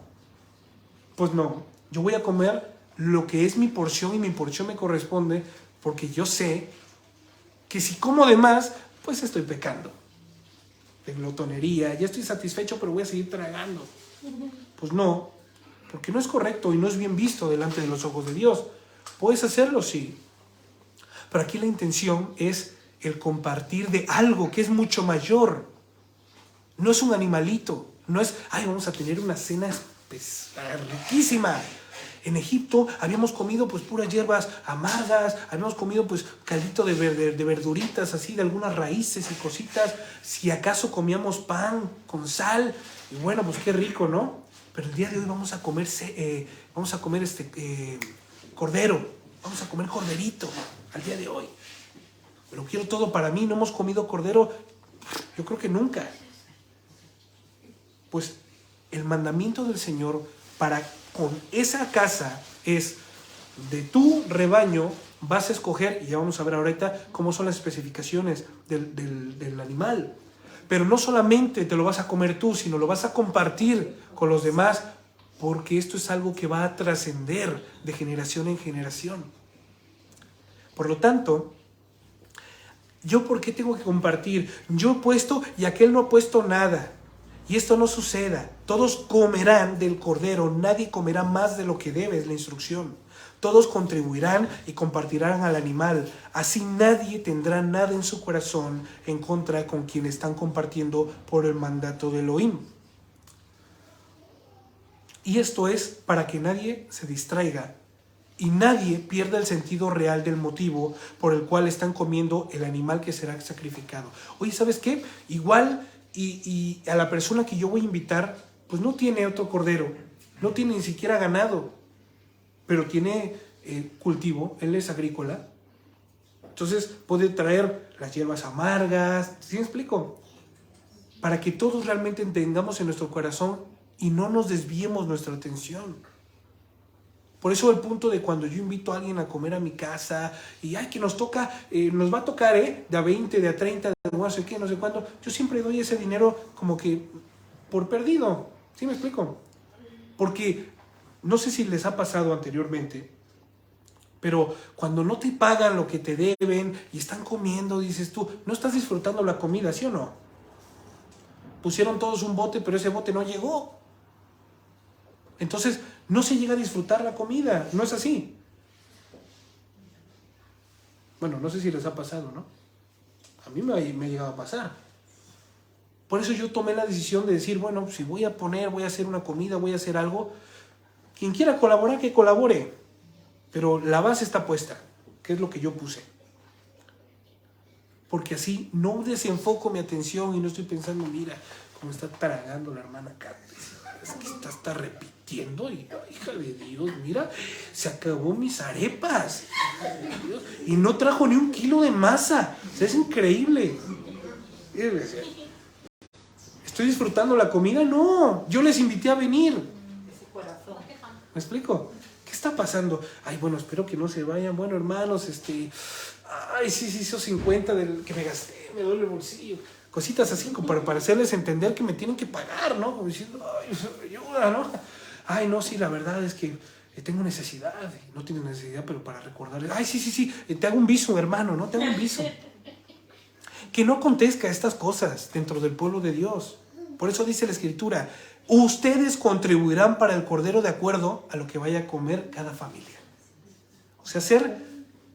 yo voy a comer lo que es mi porción y mi porción me corresponde porque yo sé que si como de más, pues estoy pecando de glotonería, ya estoy satisfecho pero voy a seguir tragando. Pues no, porque no es correcto y no es bien visto delante de los ojos de Dios. Puedes hacerlo, sí, pero aquí la intención es el compartir de algo que es mucho mayor. No es un animalito. No es, vamos a tener una cena riquísima. En Egipto habíamos comido pues puras hierbas amargas, habíamos comido pues caldito de verduritas así, de algunas raíces y cositas. Si acaso comíamos pan con sal, y bueno, pues qué rico, ¿no? Pero el día de hoy vamos a comer cordero, vamos a comer corderito al día de hoy. Lo quiero todo para mí, no hemos comido cordero, yo creo que nunca. Pues el mandamiento del Señor para con esa casa es de tu rebaño vas a escoger, y ya vamos a ver ahorita cómo son las especificaciones del animal. Pero no solamente te lo vas a comer tú, sino lo vas a compartir con los demás, porque esto es algo que va a trascender de generación en generación. Por lo tanto, ¿yo por qué tengo que compartir? Yo he puesto y aquel no ha puesto nada. Y esto no suceda. Todos comerán del cordero, nadie comerá más de lo que debe, es la instrucción. Todos contribuirán y compartirán al animal. Así nadie tendrá nada en su corazón en contra con quien están compartiendo por el mandato de Elohim. Y esto es para que nadie se distraiga y nadie pierda el sentido real del motivo por el cual están comiendo el animal que será sacrificado. Oye, ¿sabes qué? Igual y a la persona que yo voy a invitar, pues no tiene otro cordero, no tiene ni siquiera ganado, pero tiene cultivo, él es agrícola. Entonces puede traer las hierbas amargas, ¿sí me explico? Para que todos realmente entendamos en nuestro corazón y no nos desviemos nuestra atención. Por eso el punto de cuando yo invito a alguien a comer a mi casa y ay, que nos toca, nos va a tocar de a 20, de a 30, de no sé qué, no sé cuánto, yo siempre doy ese dinero como que por perdido. ¿Sí me explico? Porque no sé si les ha pasado anteriormente, pero cuando no te pagan lo que te deben y están comiendo, dices tú, no estás disfrutando la comida, ¿sí o no? Pusieron todos un bote, pero ese bote no llegó. Entonces, no se llega a disfrutar la comida, no es así. Bueno, no sé si les ha pasado, ¿no? A mí me ha llegado a pasar. Por eso yo tomé la decisión de decir, bueno, si voy a hacer una comida, voy a hacer algo, quien quiera colaborar, que colabore. Pero la base está puesta, que es lo que yo puse. Porque así no desenfoco mi atención y no estoy pensando, mira, cómo está tragando la hermana Carmen. Es que está repitiendo y, hija de Dios, mira, se acabó mis arepas. Y no trajo ni 1 kilo de masa. O sea, es increíble. ¿Estoy disfrutando la comida? No, yo les invité a venir. ¿Me explico? ¿Qué está pasando? Ay, bueno, espero que no se vayan. Bueno, hermanos, ay, sí, esos 50 del que me gasté, me duele el bolsillo. Cositas así como para hacerles entender que me tienen que pagar, ¿no? Como diciendo, ay, ayuda, ¿no? Ay, no, sí, la verdad es que tengo necesidad. No tiene necesidad, pero para recordarles, ay, sí, te hago un viso, hermano, ¿no? Te hago un viso. Que no acontezca estas cosas dentro del pueblo de Dios. Por eso dice la Escritura, ustedes contribuirán para el cordero de acuerdo a lo que vaya a comer cada familia. O sea,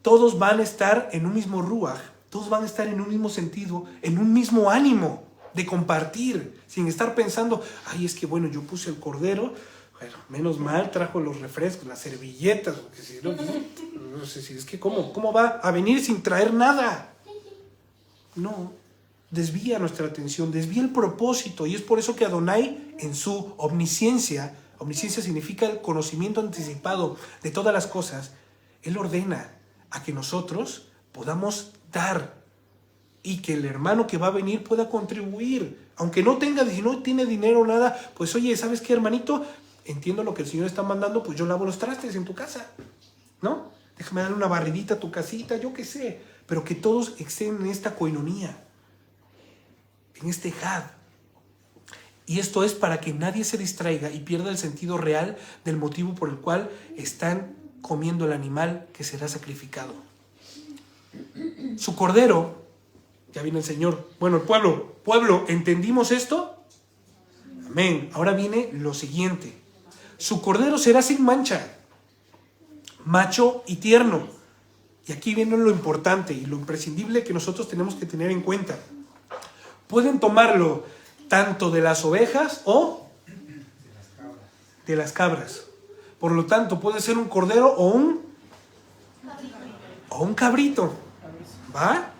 todos van a estar en un mismo ruaj, todos van a estar en un mismo sentido, en un mismo ánimo de compartir, sin estar pensando, ay, es que bueno, yo puse el cordero, bueno, menos mal trajo los refrescos, las servilletas, porque si no sé si es que ¿cómo va a venir sin traer nada? No, desvía nuestra atención, desvía el propósito, y es por eso que Adonai, en su omnisciencia significa el conocimiento anticipado de todas las cosas, Él ordena a que nosotros podamos dar y que el hermano que va a venir pueda contribuir, aunque no tiene dinero o nada, pues oye, ¿sabes qué, hermanito? Entiendo lo que el Señor está mandando, pues yo lavo los trastes en tu casa, ¿no? Déjame darle una barridita a tu casita, yo qué sé, pero que todos estén en esta coinonía, en este had. Y esto es para que nadie se distraiga y pierda el sentido real del motivo por el cual están comiendo el animal que será sacrificado. Su cordero, ya viene el Señor. Bueno, el pueblo, ¿entendimos esto? Amén. Ahora viene lo siguiente. Su cordero será sin mancha, macho y tierno. Y aquí viene lo importante y lo imprescindible que nosotros tenemos que tener en cuenta. Pueden tomarlo tanto de las ovejas o de las cabras. Por lo tanto, puede ser un cordero o un cabrito. ¿Va?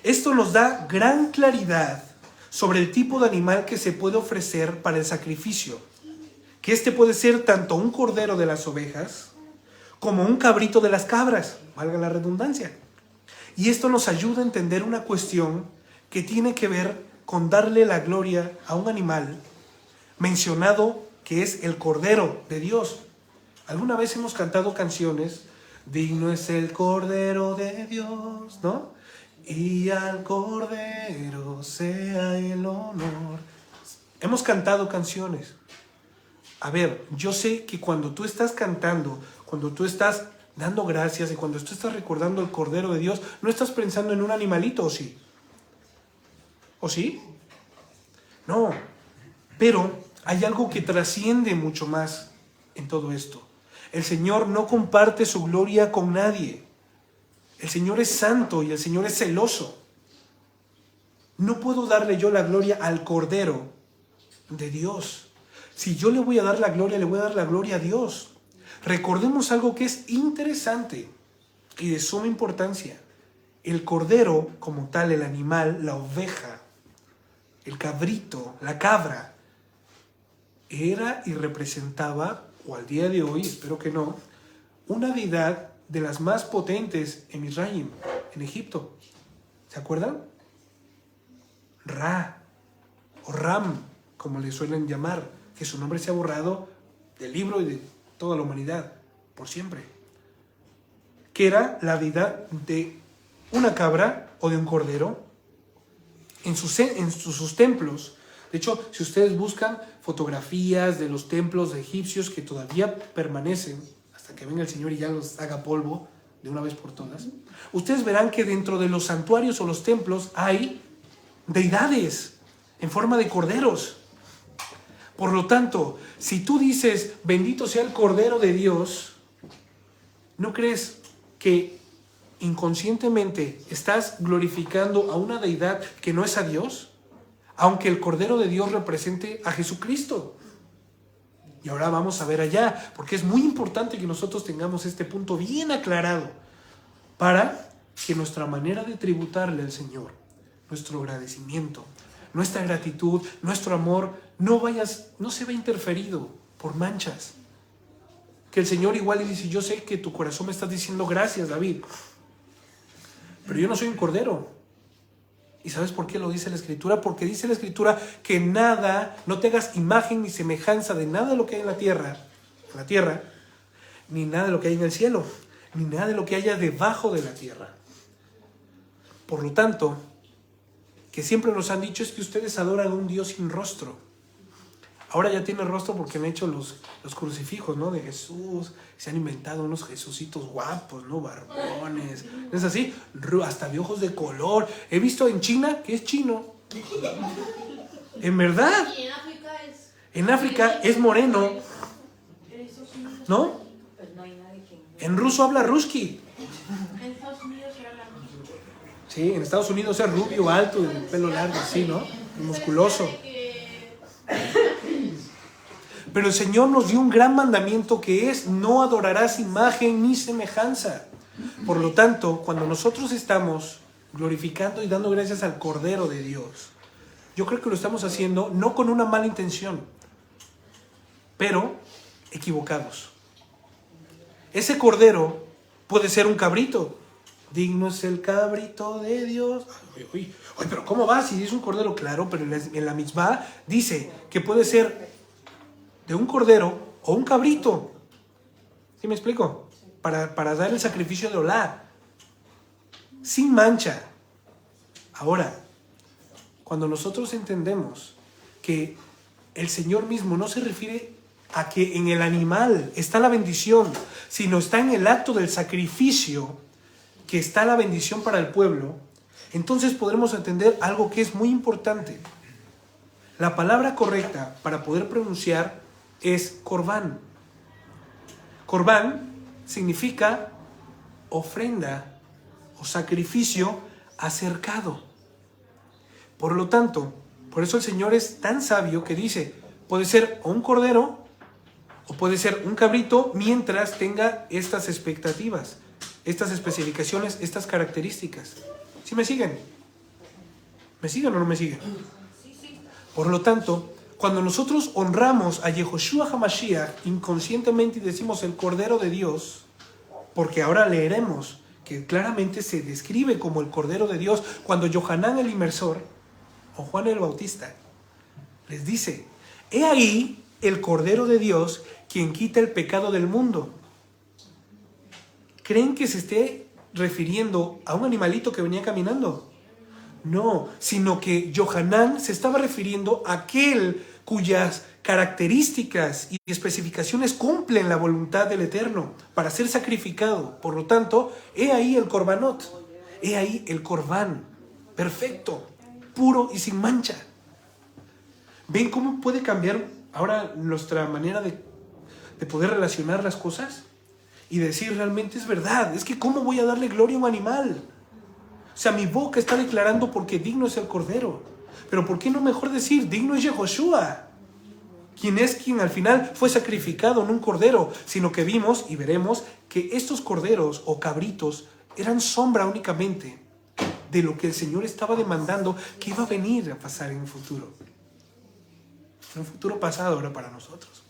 Esto nos da gran claridad sobre el tipo de animal que se puede ofrecer para el sacrificio. Que este puede ser tanto un cordero de las ovejas como un cabrito de las cabras, valga la redundancia. Y esto nos ayuda a entender una cuestión que tiene que ver con darle la gloria a un animal mencionado que es el Cordero de Dios. Alguna vez hemos cantado canciones digno es el Cordero de Dios, ¿no? Y al Cordero sea el honor. Hemos cantado canciones. A ver, yo sé que cuando tú estás cantando, cuando tú estás dando gracias y cuando tú estás recordando el Cordero de Dios, no estás pensando en un animalito, ¿o sí? ¿O sí? No, pero hay algo que trasciende mucho más en todo esto. El Señor no comparte su gloria con nadie. El Señor es santo y el Señor es celoso. No puedo darle yo la gloria al Cordero de Dios. Si yo le voy a dar la gloria, le voy a dar la gloria a Dios. Recordemos algo que es interesante y de suma importancia. El cordero, como tal, el animal, la oveja, el cabrito, la cabra, era y representaba, o al día de hoy, espero que no, una deidad de las más potentes en Misraim, en Egipto. ¿Se acuerdan? Ra, o Ram, como le suelen llamar, que su nombre se ha borrado del libro y de toda la humanidad, por siempre. Que era la deidad de una cabra o de un cordero en sus templos. De hecho, si ustedes buscan fotografías de los templos egipcios que todavía permanecen, hasta que venga el Señor y ya los haga polvo de una vez por todas, ustedes verán que dentro de los santuarios o los templos hay deidades en forma de corderos. Por lo tanto, si tú dices, bendito sea el Cordero de Dios, ¿no crees que inconscientemente estás glorificando a una deidad que no es a Dios? Aunque el Cordero de Dios represente a Jesucristo. Y ahora vamos a ver allá, porque es muy importante que nosotros tengamos este punto bien aclarado para que nuestra manera de tributarle al Señor, nuestro agradecimiento, nuestra gratitud, nuestro amor, no se vea interferido por manchas. Que el Señor igual le dice, yo sé que tu corazón me está diciendo gracias, David, pero yo no soy un cordero. ¿Y sabes por qué lo dice la Escritura? Porque dice la Escritura que nada, no te hagas imagen ni semejanza de nada de lo que hay en la tierra, ni nada de lo que hay en el cielo, ni nada de lo que haya debajo de la tierra. Por lo tanto, que siempre nos han dicho es que ustedes adoran a un Dios sin rostro. Ahora ya tiene rostro porque han hecho los crucifijos, ¿no? De Jesús. Se han inventado unos Jesucitos guapos, ¿no? Barbones. ¿Es así? Hasta de ojos de color. He visto en China que es chino. En verdad. Y en África es... En África es moreno. ¿No? Pues no hay nadie que... En ruso habla ruski. En Estados Unidos se habla mucho. Sí, en Estados Unidos es rubio, alto, de pelo largo, así, ¿no? Musculoso. Pero el Señor nos dio un gran mandamiento que es: no adorarás imagen ni semejanza. Por lo tanto, cuando nosotros estamos glorificando y dando gracias al Cordero de Dios, yo creo que lo estamos haciendo no con una mala intención, pero equivocados. Ese Cordero puede ser un cabrito. Digno es el cabrito de Dios. Ay, pero ¿cómo va? Si es un cordero, claro, pero en la mitzvah dice que puede ser de un cordero o un cabrito. ¿Sí me explico? Para dar el sacrificio de olá, sin mancha. Ahora, cuando nosotros entendemos que el Señor mismo no se refiere a que en el animal está la bendición, sino está en el acto del sacrificio que está la bendición para el pueblo, entonces podremos entender algo que es muy importante. La palabra correcta para poder pronunciar es corbán. Corbán significa ofrenda o sacrificio acercado. Por lo tanto, por eso el Señor es tan sabio que dice, puede ser o un cordero o puede ser un cabrito mientras tenga estas expectativas, estas especificaciones, estas características. ¿Sí me siguen? ¿Me siguen o no me siguen? Por lo tanto, cuando nosotros honramos a Yehoshua HaMashiach inconscientemente y decimos el Cordero de Dios, porque ahora leeremos que claramente se describe como el Cordero de Dios cuando Yohanan el Inmersor o Juan el Bautista les dice, he ahí el Cordero de Dios quien quita el pecado del mundo. ¿Creen que se esté refiriendo a un animalito que venía caminando? No, sino que Yohanan se estaba refiriendo a aquel cuyas características y especificaciones cumplen la voluntad del Eterno para ser sacrificado. Por lo tanto, he ahí el corbanot, he ahí el corbán, perfecto, puro y sin mancha. ¿Ven cómo puede cambiar ahora nuestra manera de poder relacionar las cosas? Y decir, realmente es verdad, es que ¿cómo voy a darle gloria a un animal? O sea, mi boca está declarando porque digno es el Cordero. Pero ¿por qué no mejor decir, digno es Yehoshua? Quien es quien al final fue sacrificado en un cordero, sino que vimos y veremos que estos corderos o cabritos eran sombra únicamente de lo que el Señor estaba demandando que iba a venir a pasar en un futuro. En un futuro pasado ahora para nosotros.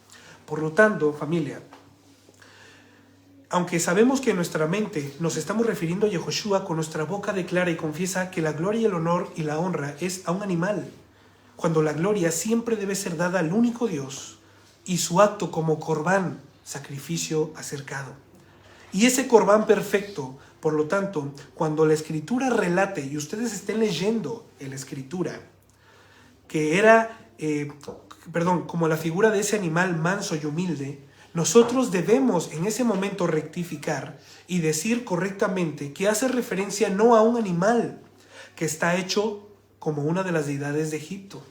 Por lo tanto, familia, aunque sabemos que en nuestra mente nos estamos refiriendo a Yehoshua, con nuestra boca declara y confiesa que la gloria y el honor y la honra es a un animal, cuando la gloria siempre debe ser dada al único Dios y su acto como corbán, sacrificio acercado. Y ese corbán perfecto, por lo tanto, cuando la Escritura relate y ustedes estén leyendo en la Escritura, que era, como la figura de ese animal manso y humilde, nosotros debemos en ese momento rectificar y decir correctamente que hace referencia no a un animal que está hecho como una de las deidades de Egipto,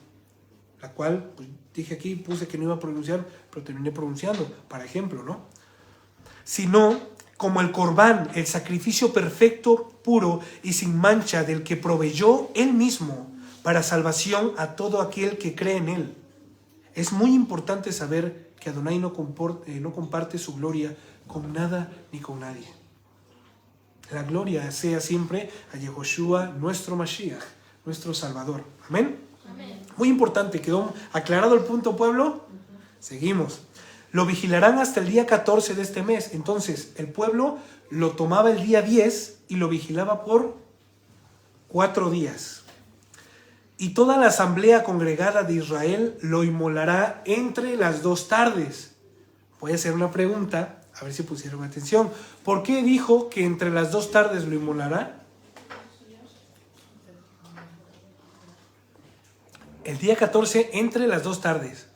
la cual, pues, dije aquí, puse que no iba a pronunciar, pero terminé pronunciando, para ejemplo, ¿no? Sino como el corbán, el sacrificio perfecto, puro y sin mancha del que proveyó él mismo para salvación a todo aquel que cree en él. Es muy importante saber que Adonai no comparte su gloria con nada ni con nadie. La gloria sea siempre a Yehoshua, nuestro Mashiach, nuestro Salvador. Amén. Amén. Muy importante, ¿quedó aclarado el punto, pueblo? Seguimos. Lo vigilarán hasta el día 14 de este mes. Entonces, el pueblo lo tomaba el día 10 y lo vigilaba por 4 días. Y toda la asamblea congregada de Israel lo inmolará entre las 2 tardes. Voy a hacer una pregunta, a ver si pusieron atención. ¿Por qué dijo que entre las 2 tardes lo inmolará? El día 14 entre las 2 tardes.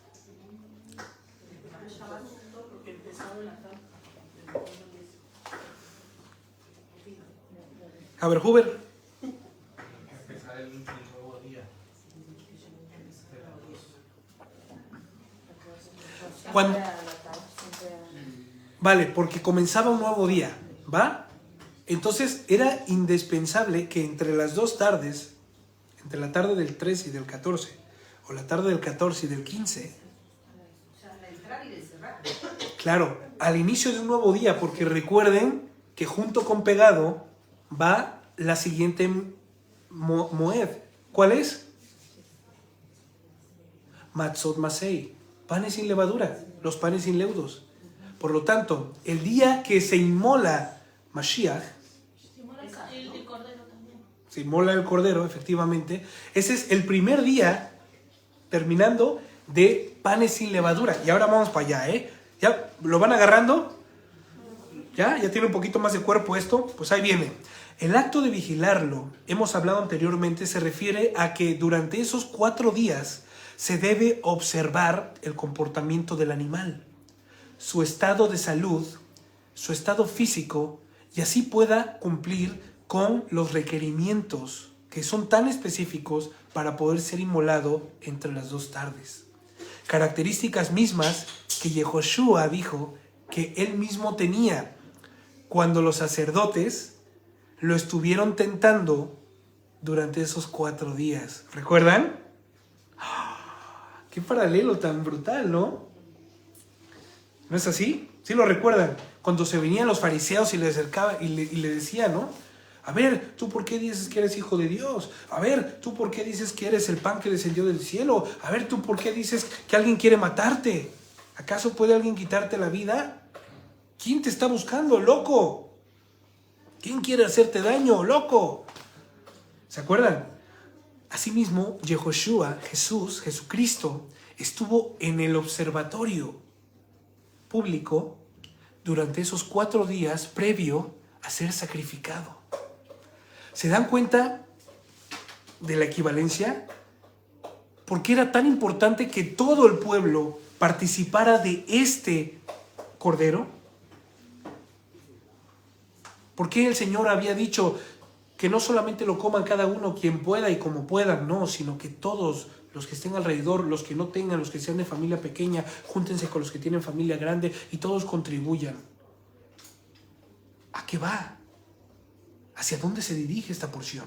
A ver, Huber. Empezar el nuevo día. Cuando... Vale, porque comenzaba un nuevo día, ¿va? Entonces era indispensable que entre las 2 tardes, entre la tarde del 13 y del 14, o la tarde del 14 y del 15, claro, al inicio de un nuevo día, porque recuerden que junto con pegado va la siguiente Moed. ¿Cuál es? Matzot Masei, panes sin levadura, los panes sin leudos. Por lo tanto, el día que se inmola Mashiach, El cordero también. se inmola el cordero, efectivamente, ese es el primer día terminando de panes sin levadura. Y ahora vamos para allá, ¿eh? ¿Ya lo van agarrando? ¿Ya tiene un poquito más de cuerpo esto? Pues ahí viene. El acto de vigilarlo, hemos hablado anteriormente, se refiere a que durante esos 4 días se debe observar el comportamiento del animal, su estado de salud, su estado físico, y así pueda cumplir con los requerimientos que son tan específicos para poder ser inmolado entre las 2 tardes. Características mismas que Yehoshua dijo que él mismo tenía cuando los sacerdotes lo estuvieron tentando durante esos 4 días. ¿Recuerdan? ¡Qué paralelo tan brutal!, ¿no? ¿No es así? ¿Sí lo recuerdan? Cuando se venían los fariseos y le acercaba y le decía, ¿no? A ver, ¿tú por qué dices que eres hijo de Dios? A ver, ¿tú por qué dices que eres el pan que descendió del cielo? A ver, ¿tú por qué dices que alguien quiere matarte? ¿Acaso puede alguien quitarte la vida? ¿Quién te está buscando, loco? ¿Quién quiere hacerte daño, loco? ¿Se acuerdan? Asimismo, Yehoshua, Jesucristo, estuvo en el observatorio público durante esos 4 días previo a ser sacrificado. ¿Se dan cuenta de la equivalencia? ¿Por qué era tan importante que todo el pueblo participara de este cordero? ¿Por qué el Señor había dicho que no solamente lo coman cada uno quien pueda y como puedan? No, sino que todos los que estén alrededor, los que no tengan, los que sean de familia pequeña, júntense con los que tienen familia grande y todos contribuyan. ¿A qué va? ¿Hacia dónde se dirige esta porción?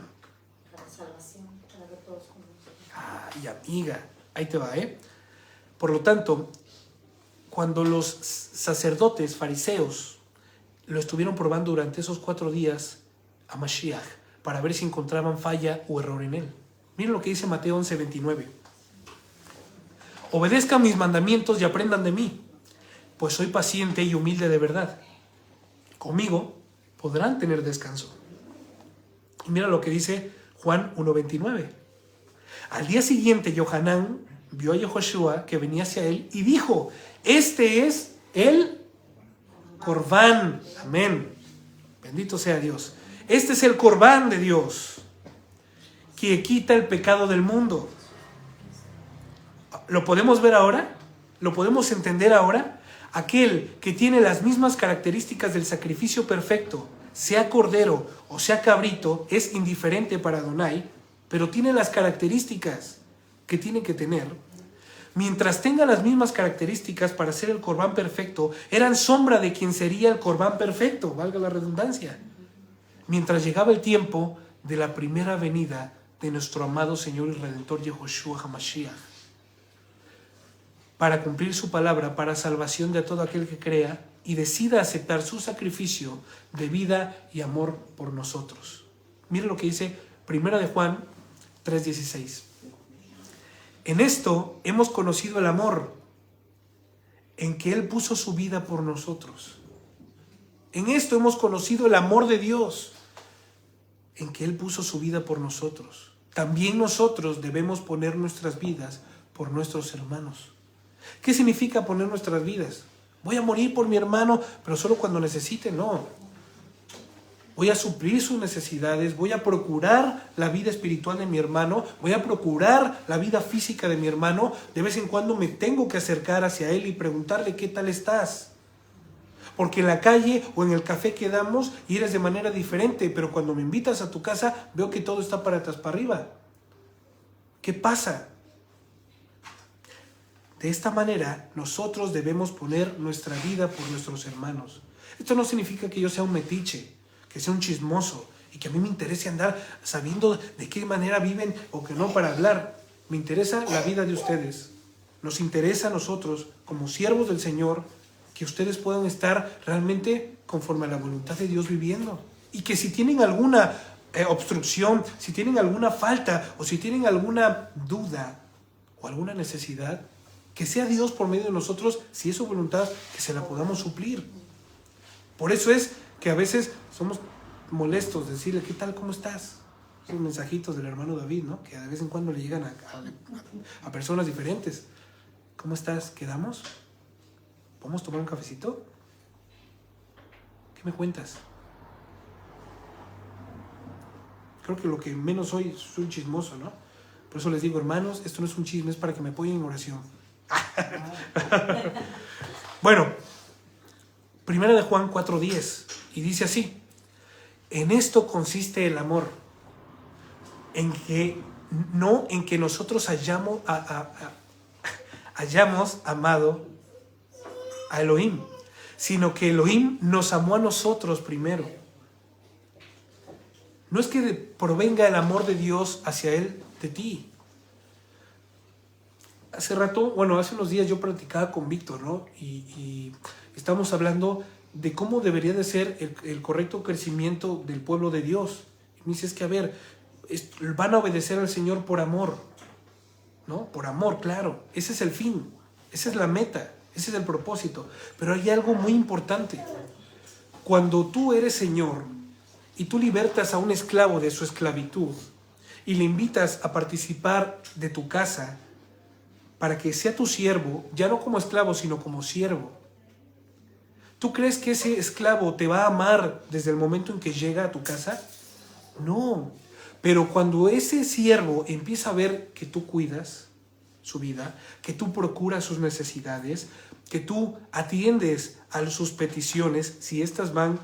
Para la salvación, para que todos conozcan. Ay, amiga, ahí te va, ¿eh? Por lo tanto, cuando los sacerdotes fariseos lo estuvieron probando durante esos 4 días a Mashiach para ver si encontraban falla o error en él. Miren lo que dice Mateo 11:29. Obedezcan mis mandamientos y aprendan de mí, pues soy paciente y humilde de verdad. Conmigo podrán tener descanso. Y mira lo que dice Juan 1:29. Al día siguiente, Yohanan vio a Yehoshua que venía hacia él y dijo: este es el Corbán. Amén. Bendito sea Dios. Este es el Corbán de Dios, que quita el pecado del mundo. ¿Lo podemos ver ahora? ¿Lo podemos entender ahora? Aquel que tiene las mismas características del sacrificio perfecto, sea cordero o sea cabrito, es indiferente para Adonai, pero tiene las características que tiene que tener. Mientras tenga las mismas características para ser el Corbán perfecto, eran sombra de quien sería el Corbán perfecto, valga la redundancia. Mientras llegaba el tiempo de la primera venida de nuestro amado Señor y Redentor Yehoshua HaMashiach, para cumplir su palabra, para salvación de todo aquel que crea y decida aceptar su sacrificio de vida y amor por nosotros. Mire lo que dice 1 de Juan 3:16. En esto hemos conocido el amor, en que Él puso su vida por nosotros. En esto hemos conocido el amor de Dios, en que Él puso su vida por nosotros. También nosotros debemos poner nuestras vidas por nuestros hermanos. ¿Qué significa poner nuestras vidas? Voy a morir por mi hermano, pero solo cuando necesite, no. Voy a suplir sus necesidades, voy a procurar la vida espiritual de mi hermano, voy a procurar la vida física de mi hermano. De vez en cuando me tengo que acercar hacia él y preguntarle qué tal estás. Porque en la calle o en el café quedamos y eres de manera diferente, pero cuando me invitas a tu casa veo que todo está para atrás, para arriba. ¿Qué pasa? De esta manera, nosotros debemos poner nuestra vida por nuestros hermanos. Esto no significa que yo sea un metiche, que sea un chismoso y que a mí me interese andar sabiendo de qué manera viven o que no para hablar. Me interesa la vida de ustedes. Nos interesa a nosotros, como siervos del Señor, que ustedes puedan estar realmente conforme a la voluntad de Dios viviendo. Y que si tienen alguna obstrucción, si tienen alguna falta o si tienen alguna duda o alguna necesidad, que sea Dios por medio de nosotros, si es su voluntad, que se la podamos suplir. Por eso es que a veces somos molestos decirle, ¿qué tal? ¿Cómo estás? Esos mensajitos del hermano David, ¿no? Que de vez en cuando le llegan a personas diferentes. ¿Cómo estás? ¿Quedamos? ¿Podemos tomar un cafecito? ¿Qué me cuentas? Creo que lo que menos soy es un chismoso, ¿no? Por eso les digo, hermanos, esto no es un chisme, es para que me apoyen en oración. Bueno, 1 de Juan 4:10, y dice así: en esto consiste el amor, en que no en que nosotros hayamos amado a Elohim, sino que Elohim nos amó a nosotros primero. No es que provenga el amor de Dios hacia él de ti. Hace unos días yo platicaba con Víctor, ¿no? Y estábamos hablando de cómo debería de ser el correcto crecimiento del pueblo de Dios. Y me dice, es que a ver, van a obedecer al Señor por amor, ¿no? Por amor, claro. Ese es el fin, esa es la meta, ese es el propósito. Pero hay algo muy importante. Cuando tú eres Señor y tú libertas a un esclavo de su esclavitud y le invitas a participar de tu casa para que sea tu siervo, ya no como esclavo, sino como siervo, ¿Tú crees que ese esclavo te va a amar desde el momento en que llega a tu casa? No. Pero cuando ese siervo empieza a ver que tú cuidas su vida, que tú procuras sus necesidades, que tú atiendes a sus peticiones, si éstas van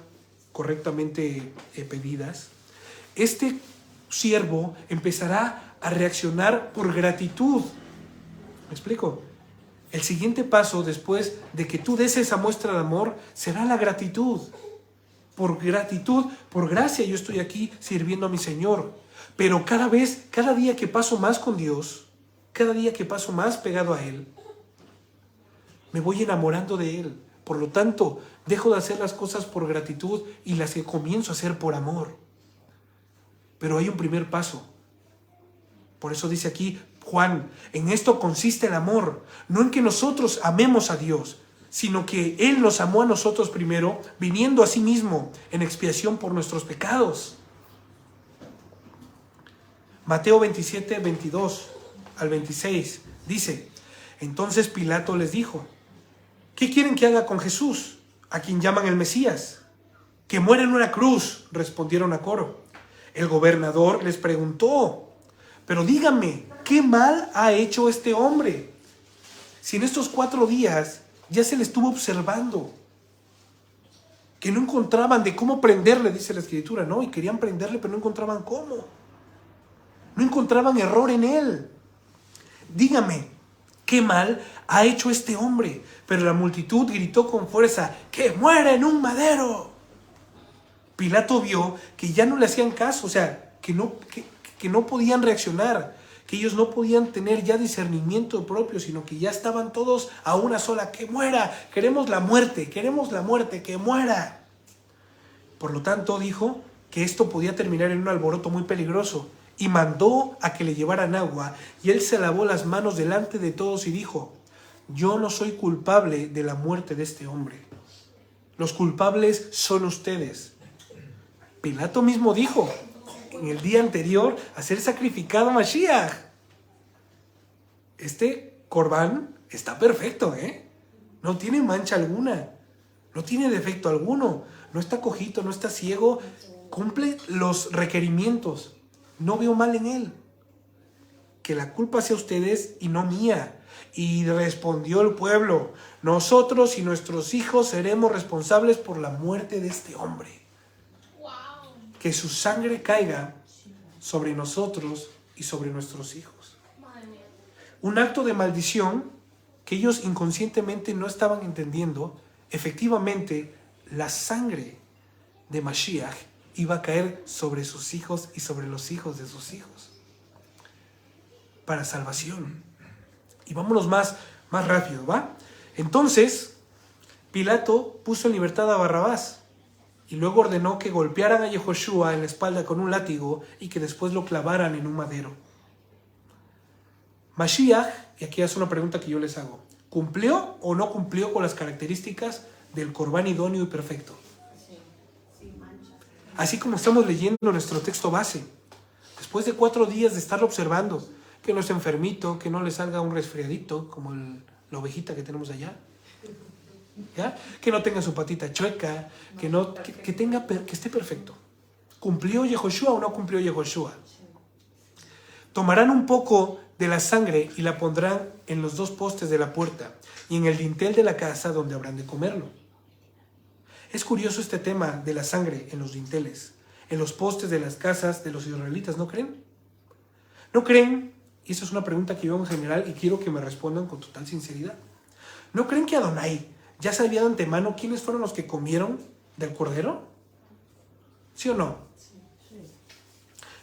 correctamente pedidas, este siervo empezará a reaccionar por gratitud. ¿Me explico? El siguiente paso después de que tú des esa muestra de amor será la gratitud. Por gratitud, por gracia yo estoy aquí sirviendo a mi Señor. Pero cada día que paso más con Dios, cada día que paso más pegado a Él, me voy enamorando de Él. Por lo tanto, dejo de hacer las cosas por gratitud y las que comienzo a hacer por amor. Pero hay un primer paso. Por eso dice aquí Juan, en esto consiste el amor, no en que nosotros amemos a Dios, sino que Él nos amó a nosotros primero, viniendo a sí mismo en expiación por nuestros pecados. Mateo 27, 22 al 26 dice, entonces Pilato les dijo, ¿qué quieren que haga con Jesús, a quien llaman el Mesías? Que muera en una cruz, respondieron a coro. El gobernador les preguntó, pero díganme, ¿qué mal ha hecho este hombre? Si en estos 4 días ya se le estuvo observando, que no encontraban de cómo prenderle, dice la Escritura, ¿no? Y querían prenderle, pero no encontraban cómo. No encontraban error en él. Dígame, ¿qué mal ha hecho este hombre? Pero la multitud gritó con fuerza, ¡que muera en un madero! Pilato vio que ya no le hacían caso, o sea, que no podían reaccionar, que ellos no podían tener ya discernimiento propio, sino que ya estaban todos a una sola, ¡que muera! Queremos la muerte, que muera. Por lo tanto, dijo que esto podía terminar en un alboroto muy peligroso y mandó a que le llevaran agua, y él se lavó las manos delante de todos y dijo, yo no soy culpable de la muerte de este hombre. Los culpables son ustedes. Pilato mismo dijo en el día anterior a ser sacrificado Mashiach, este corbán está perfecto, no tiene mancha alguna, no tiene defecto alguno, no está cojito, no está ciego, cumple los requerimientos, no veo mal en él. Que la culpa sea ustedes y no mía. Y respondió el pueblo, nosotros y nuestros hijos seremos responsables por la muerte de este hombre. Wow. Que su sangre caiga sobre nosotros y sobre nuestros hijos. Madre mía. Un acto de maldición que ellos inconscientemente no estaban entendiendo. Efectivamente, la sangre de Mashiach iba a caer sobre sus hijos y sobre los hijos de sus hijos. Para salvación. Y vámonos más rápido, ¿va? Entonces, Pilato puso en libertad a Barrabás y luego ordenó que golpearan a Yehoshua en la espalda con un látigo y que después lo clavaran en un madero. Mashiach, y aquí es una pregunta que yo les hago, ¿cumplió o no cumplió con las características del corbán idóneo y perfecto? Así como estamos leyendo nuestro texto base, después de 4 días de estarlo observando, que no esté enfermito, que no le salga un resfriadito, como la ovejita que tenemos allá, ¿ya? Que no tenga su patita chueca, que esté perfecto. ¿Cumplió Yehoshua o no cumplió Yehoshua? Tomarán un poco de la sangre y la pondrán en los 2 postes de la puerta y en el dintel de la casa donde habrán de comerlo. Es curioso este tema de la sangre en los dinteles, en los postes de las casas de los israelitas, ¿no creen? ¿No creen? Y esta es una pregunta que yo en general y quiero que me respondan con total sinceridad. ¿No creen que Adonai ya sabía de antemano quiénes fueron los que comieron del cordero? ¿Sí o no?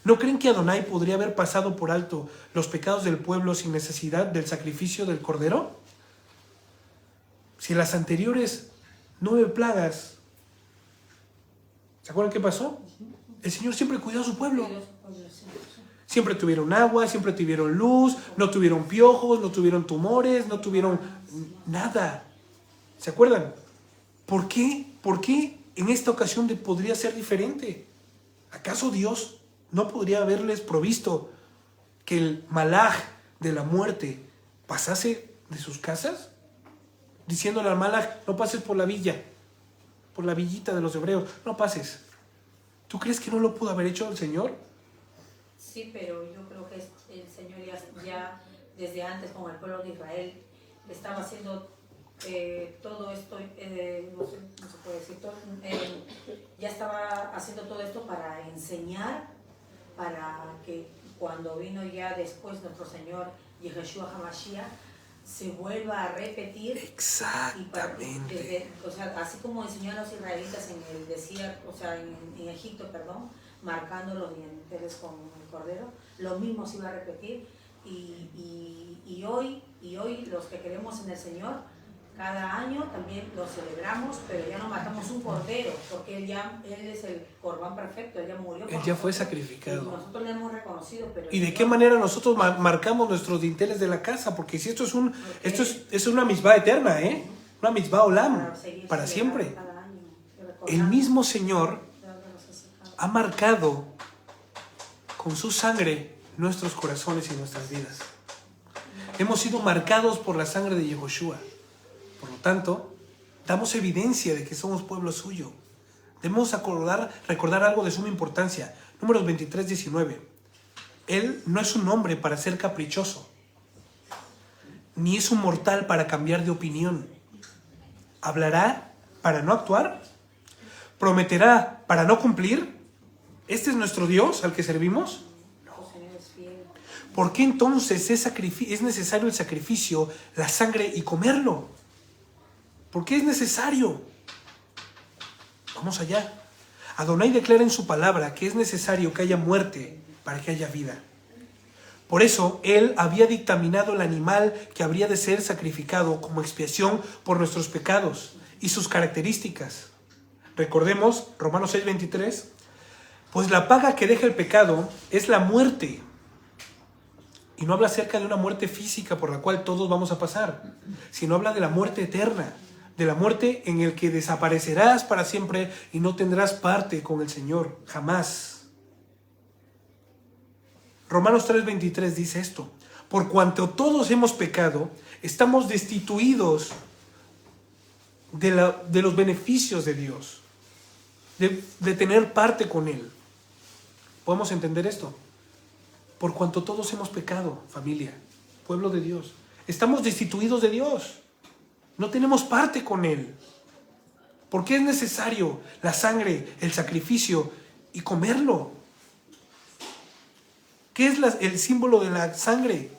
¿No creen que Adonai podría haber pasado por alto los pecados del pueblo sin necesidad del sacrificio del cordero? Si en las anteriores 9 plagas, ¿se acuerdan qué pasó? El Señor siempre cuidó a su pueblo. Siempre tuvieron agua, siempre tuvieron luz, no tuvieron piojos, no tuvieron tumores, no tuvieron nada. ¿Se acuerdan? ¿Por qué? ¿Por qué en esta ocasión podría ser diferente? ¿Acaso Dios no podría haberles provisto que el malaj de la muerte pasase de sus casas? Diciéndole al malaj, no pases por la villa, por la villita de los hebreos. No pases. ¿Tú crees que no lo pudo haber hecho el Señor? Sí, pero yo creo que el Señor ya desde antes con el pueblo de Israel estaba haciendo todo esto, no se puede decir, ya estaba haciendo todo esto para enseñar, para que cuando vino ya después nuestro Señor Yeshua HaMashiach se vuelva a repetir. Exactamente. O sea, así como enseñó a los israelitas en el desierto, o sea, en Egipto, perdón, marcando los dinteles con el cordero, lo mismo se iba a repetir. Y hoy los que creemos en el Señor, cada año también lo celebramos, pero ya no matamos un cordero, porque él es el corbán perfecto, él ya murió. Él ya fue sacrificado. Y nosotros le hemos reconocido, pero ¿Y de qué manera nosotros marcamos nuestros dinteles de la casa? Porque si esto es una misbah eterna, ¿eh? Una misbah olam, para siempre. El mismo Señor ha marcado con su sangre nuestros corazones y nuestras vidas. Hemos sido marcados por la sangre de Yehoshua. Por lo tanto, damos evidencia de que somos pueblo suyo. Debemos recordar algo de suma importancia. Números 23, 19. Él no es un hombre para ser caprichoso, ni es un mortal para cambiar de opinión. ¿Hablará para no actuar? ¿Prometerá para no cumplir? ¿Este es nuestro Dios al que servimos? ¿Por qué entonces es necesario el sacrificio, la sangre y comerlo? ¿Por qué es necesario? Vamos allá. Adonai declara en su palabra que es necesario que haya muerte para que haya vida. Por eso, Él había dictaminado el animal que habría de ser sacrificado como expiación por nuestros pecados y sus características. Recordemos, Romanos 6:23, pues la paga que deja el pecado es la muerte. Y no habla acerca de una muerte física por la cual todos vamos a pasar, sino habla de la muerte eterna, de la muerte en el que desaparecerás para siempre y no tendrás parte con el Señor, jamás. Romanos 3:23 dice esto: por cuanto todos hemos pecado, estamos destituidos de los beneficios de Dios, de tener parte con Él. ¿Podemos entender esto? Por cuanto todos hemos pecado, familia, pueblo de Dios, estamos destituidos de Dios. No tenemos parte con Él. ¿Por qué es necesario la sangre, el sacrificio y comerlo? ¿Qué es el símbolo de la sangre?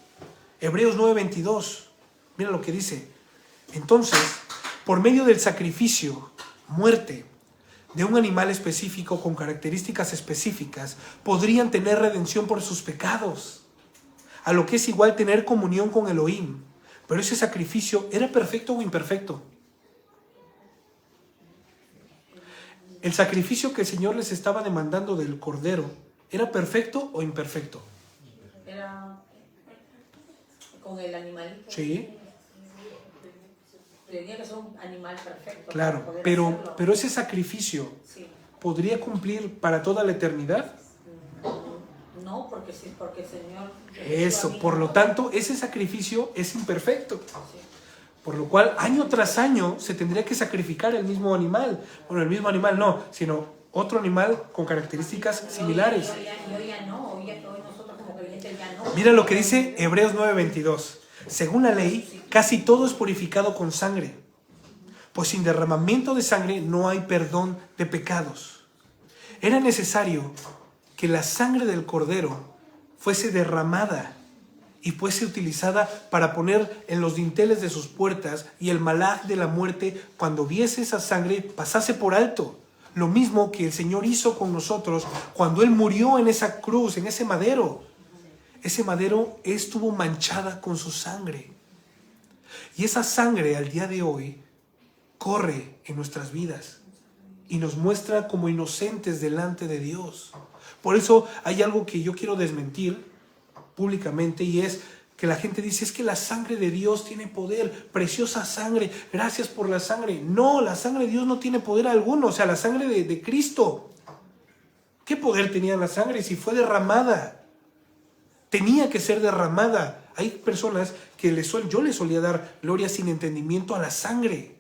Hebreos 9:22. Mira lo que dice. Entonces, por medio del sacrificio, muerte, de un animal específico con características específicas, podrían tener redención por sus pecados. A lo que es igual tener comunión con Elohim. Pero ese sacrificio, ¿era perfecto o imperfecto? El sacrificio que el Señor les estaba demandando del cordero, ¿era perfecto o imperfecto? Era con el animalito. Sí. Tenía que ser un animal perfecto. Claro, pero ese sacrificio, sí, ¿podría cumplir para toda la eternidad? No, porque sí, porque el Señor... Eso, por lo tanto, ese sacrificio es imperfecto. Sí. Por lo cual, año tras año, se tendría que sacrificar el mismo animal. Bueno, el mismo animal no, sino otro animal con características similares. Y hoy ya no, hoy nosotros como creyentes ya no. Mira lo que dice Hebreos 9:22. Según la ley, casi todo es purificado con sangre, pues sin derramamiento de sangre no hay perdón de pecados. Era necesario que la sangre del cordero fuese derramada y fuese utilizada para poner en los dinteles de sus puertas, y el malaj de la muerte, cuando viese esa sangre, pasase por alto. Lo mismo que el Señor hizo con nosotros cuando Él murió en esa cruz, en ese madero. Ese madero estuvo manchada con su sangre. Y esa sangre al día de hoy corre en nuestras vidas y nos muestra como inocentes delante de Dios. Por eso hay algo que yo quiero desmentir públicamente, y es que la gente dice: es que la sangre de Dios tiene poder, preciosa sangre, gracias por la sangre. No, la sangre de Dios no tiene poder alguno. O sea, la sangre de Cristo, ¿qué poder tenía la sangre si fue derramada? Tenía que ser derramada. Hay personas que yo le solía dar gloria sin entendimiento a la sangre.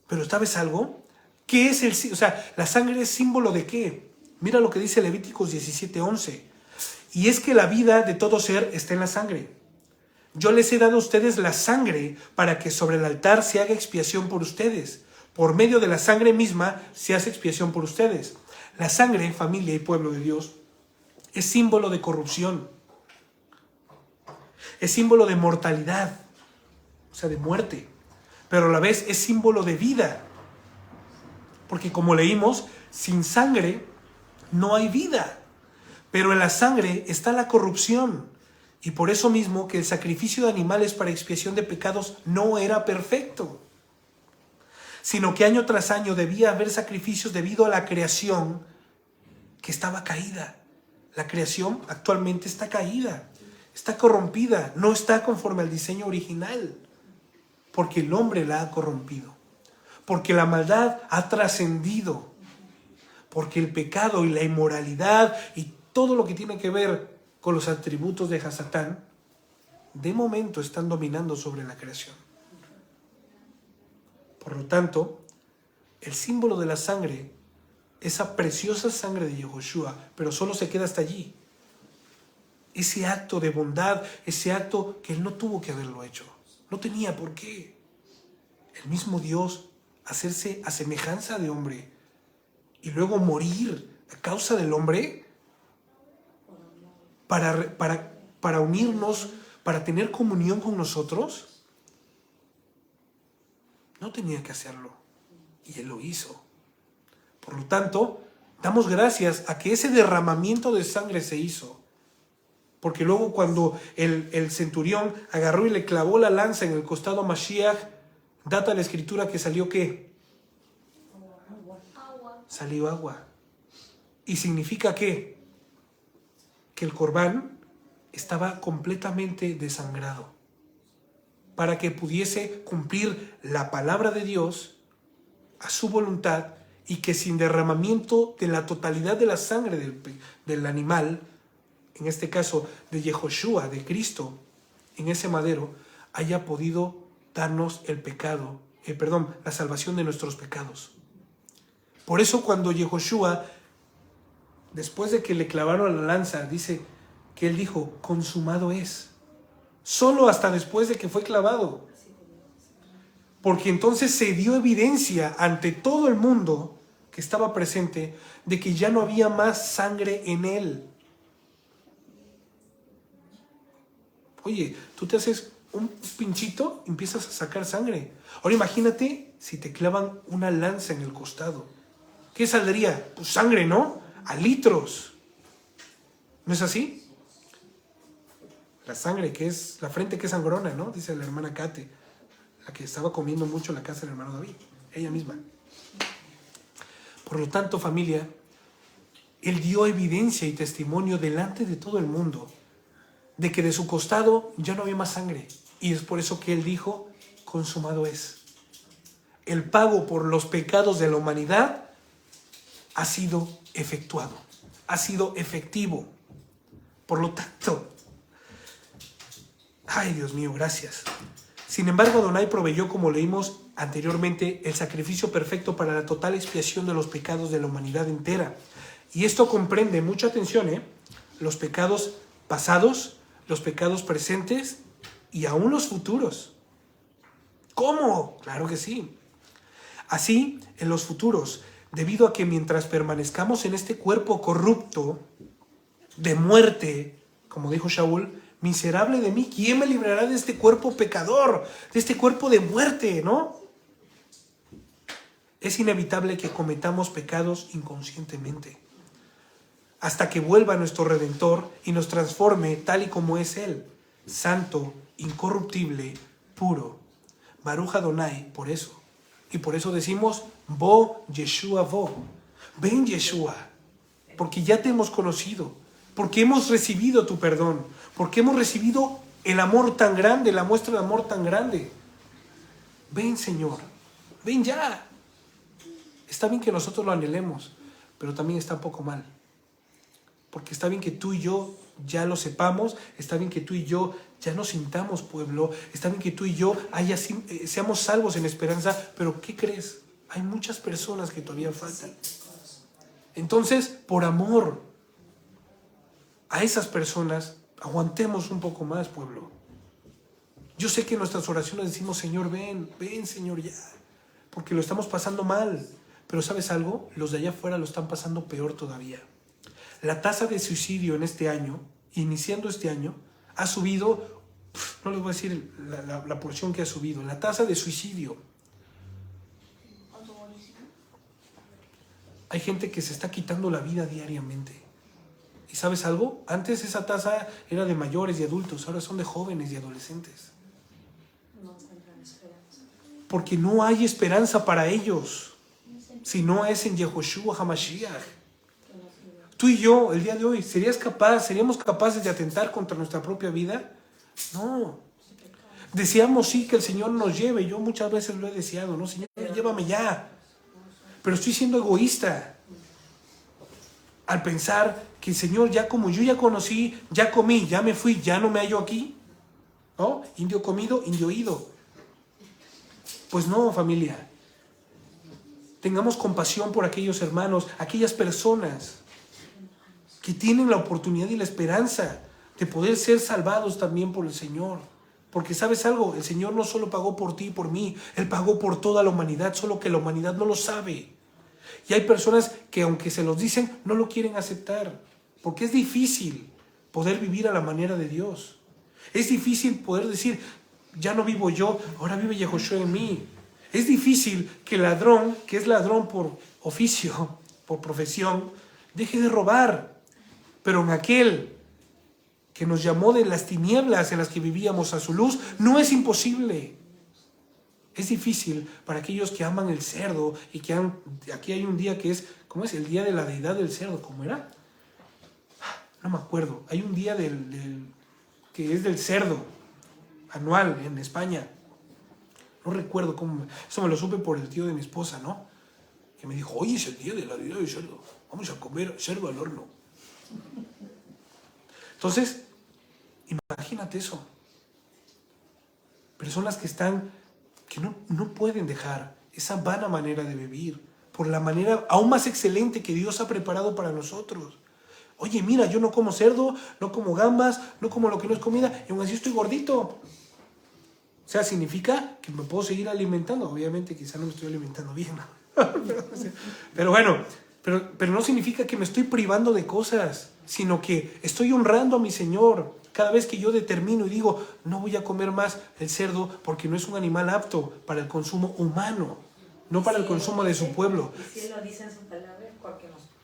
Pero ¿sabes algo? ¿Qué es o sea, la sangre es símbolo de qué? Mira lo que dice Levíticos 17:11. Y es que la vida de todo ser está en la sangre. Yo les he dado a ustedes la sangre para que sobre el altar se haga expiación por ustedes. Por medio de la sangre misma se hace expiación por ustedes. La sangre, familia y pueblo de Dios, es símbolo de corrupción. Es símbolo de mortalidad, o sea, de muerte. Pero a la vez es símbolo de vida. Porque como leímos, sin sangre no hay vida. Pero en la sangre está la corrupción. Y por eso mismo que el sacrificio de animales para expiación de pecados no era perfecto. Sino que año tras año debía haber sacrificios debido a la creación que estaba caída. La creación actualmente está caída, está corrompida, no está conforme al diseño original. Porque el hombre la ha corrompido. Porque la maldad ha trascendido. Porque el pecado y la inmoralidad y todo lo que tiene que ver con los atributos de Hasatán, de momento están dominando sobre la creación. Por lo tanto, el símbolo de la sangre, esa preciosa sangre de Yehoshua, pero solo se queda hasta allí. Ese acto de bondad, ese acto que él no tuvo que haberlo hecho. No tenía por qué. El mismo Dios hacerse a semejanza de hombre y luego morir a causa del hombre para unirnos, para tener comunión con nosotros, no tenía que hacerlo. Y él lo hizo. Por lo tanto, damos gracias a que ese derramamiento de sangre se hizo. Porque luego cuando el centurión agarró y le clavó la lanza en el costado a Mashiach, data la escritura que salió ¿qué? Agua. Salió agua. ¿Y significa qué? Que el corbán estaba completamente desangrado para que pudiese cumplir la palabra de Dios a su voluntad y que sin derramamiento de la totalidad de la sangre del animal, en este caso de Yehoshua, de Cristo, en ese madero, haya podido darnos la salvación de nuestros pecados. Por eso cuando Yehoshua, después de que le clavaron la lanza, dice que él dijo, consumado es. Solo hasta después de que fue clavado. Porque entonces se dio evidencia ante todo el mundo que estaba presente de que ya no había más sangre en él. Oye, tú te haces un pinchito y empiezas a sacar sangre. Ahora imagínate si te clavan una lanza en el costado. ¿Qué saldría? Pues sangre, ¿no? A litros. ¿No es así? La sangre, que es la frente que es sangrona, ¿no? Dice la hermana Kate, la que estaba comiendo mucho en la casa del hermano David, ella misma. Por lo tanto, familia, él dio evidencia y testimonio delante de todo el mundo de que de su costado ya no había más sangre. Y es por eso que él dijo, consumado es. El pago por los pecados de la humanidad ha sido efectuado, ha sido efectivo. Por lo tanto, ay Dios mío, gracias. Sin embargo, Adonai proveyó, como leímos anteriormente, el sacrificio perfecto para la total expiación de los pecados de la humanidad entera. Y esto comprende, mucha atención, los pecados pasados, los pecados presentes y aún los futuros. ¿Cómo? Claro que sí. Así, en los futuros, debido a que mientras permanezcamos en este cuerpo corrupto de muerte, como dijo Shaul, miserable de mí, ¿quién me librará de este cuerpo pecador, de este cuerpo de muerte, ¿no? Es inevitable que cometamos pecados inconscientemente, hasta que vuelva nuestro Redentor y nos transforme tal y como es Él, santo, incorruptible, puro. Baruch Adonai, por eso. Y por eso decimos, Bo Yeshua Bo. Ven Yeshua, porque ya te hemos conocido, porque hemos recibido tu perdón, porque hemos recibido el amor tan grande, la muestra de amor tan grande. Ven, Señor, ven ya. Está bien que nosotros lo anhelemos, pero también está un poco mal. Porque está bien que tú y yo ya lo sepamos, está bien que tú y yo ya nos sintamos pueblo, está bien que tú y yo seamos salvos en esperanza, pero ¿qué crees? Hay muchas personas que todavía faltan. Entonces, por amor a esas personas, aguantemos un poco más, pueblo. Yo sé que en nuestras oraciones decimos, Señor, ven, Señor, ya, porque lo estamos pasando mal. Pero ¿sabes algo? Los de allá afuera lo están pasando peor todavía. La tasa de suicidio en este año, iniciando este año, ha subido, no les voy a decir la porción que ha subido, la tasa de suicidio. Hay gente que se está quitando la vida diariamente. ¿Y sabes algo? Antes esa tasa era de mayores y adultos, ahora son de jóvenes y adolescentes. No encuentran esperanza. Porque no hay esperanza para ellos, si no es en Yehoshua HaMashiach. Tú y yo, el día de hoy, ¿seríamos capaces de atentar contra nuestra propia vida? No. Deseamos sí que el Señor nos lleve. Yo muchas veces lo he deseado, ¿no? Señor, llévame ya. Pero estoy siendo egoísta al pensar que el Señor, ya como yo ya conocí, ya comí, ya me fui, ya no me hallo aquí, ¿no? Indio comido, indio ido. Pues no, familia. Tengamos compasión por aquellos hermanos, aquellas personas que tienen la oportunidad y la esperanza de poder ser salvados también por el Señor. Porque ¿sabes algo? El Señor no solo pagó por ti y por mí, Él pagó por toda la humanidad, solo que la humanidad no lo sabe. Y hay personas que aunque se los dicen, no lo quieren aceptar, porque es difícil poder vivir a la manera de Dios. Es difícil poder decir, ya no vivo yo, ahora vive Yehoshua en mí. Es difícil que el ladrón, que es ladrón por oficio, por profesión, deje de robar. Pero en aquel que nos llamó de las tinieblas en las que vivíamos a su luz, no es imposible. Es difícil para aquellos que aman el cerdo y que aquí hay un día que es, ¿cómo es? El día de la deidad del cerdo, ¿cómo era? No me acuerdo. Hay un día que es del cerdo, anual en España. No recuerdo cómo, eso me lo supe por el tío de mi esposa, ¿no? Que me dijo, oye, es el día de la deidad del cerdo, vamos a comer cerdo al horno. Entonces, imagínate eso. Personas que no pueden dejar esa vana manera de vivir por la manera aún más excelente que Dios ha preparado para nosotros. Oye, mira, yo no como cerdo, no como gambas, no como lo que no es comida, y aún así estoy gordito. O sea, significa que me puedo seguir alimentando. Obviamente, quizá no me estoy alimentando bien, ¿no? Pero bueno, pero no significa que me estoy privando de cosas, sino que estoy honrando a mi Señor. Cada vez que yo determino y digo, no voy a comer más el cerdo porque no es un animal apto para el consumo humano, no para el consumo de su pueblo. Y si Él lo dice en su palabra,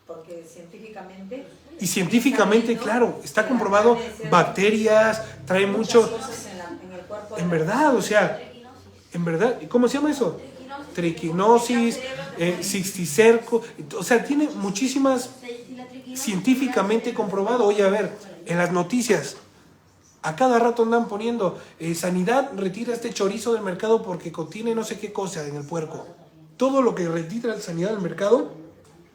porque científicamente... Y científicamente, claro, está comprobado, bacterias, trae mucho... En el cuerpo en verdad, o sea, en verdad, ¿cómo se llama eso? Triquinosis, cisticerco, o sea, tiene muchísimas científicamente comprobado. Oye, a ver, en las noticias, a cada rato andan poniendo, sanidad retira este chorizo del mercado porque contiene no sé qué cosa en el puerco. Todo lo que retira la sanidad del mercado,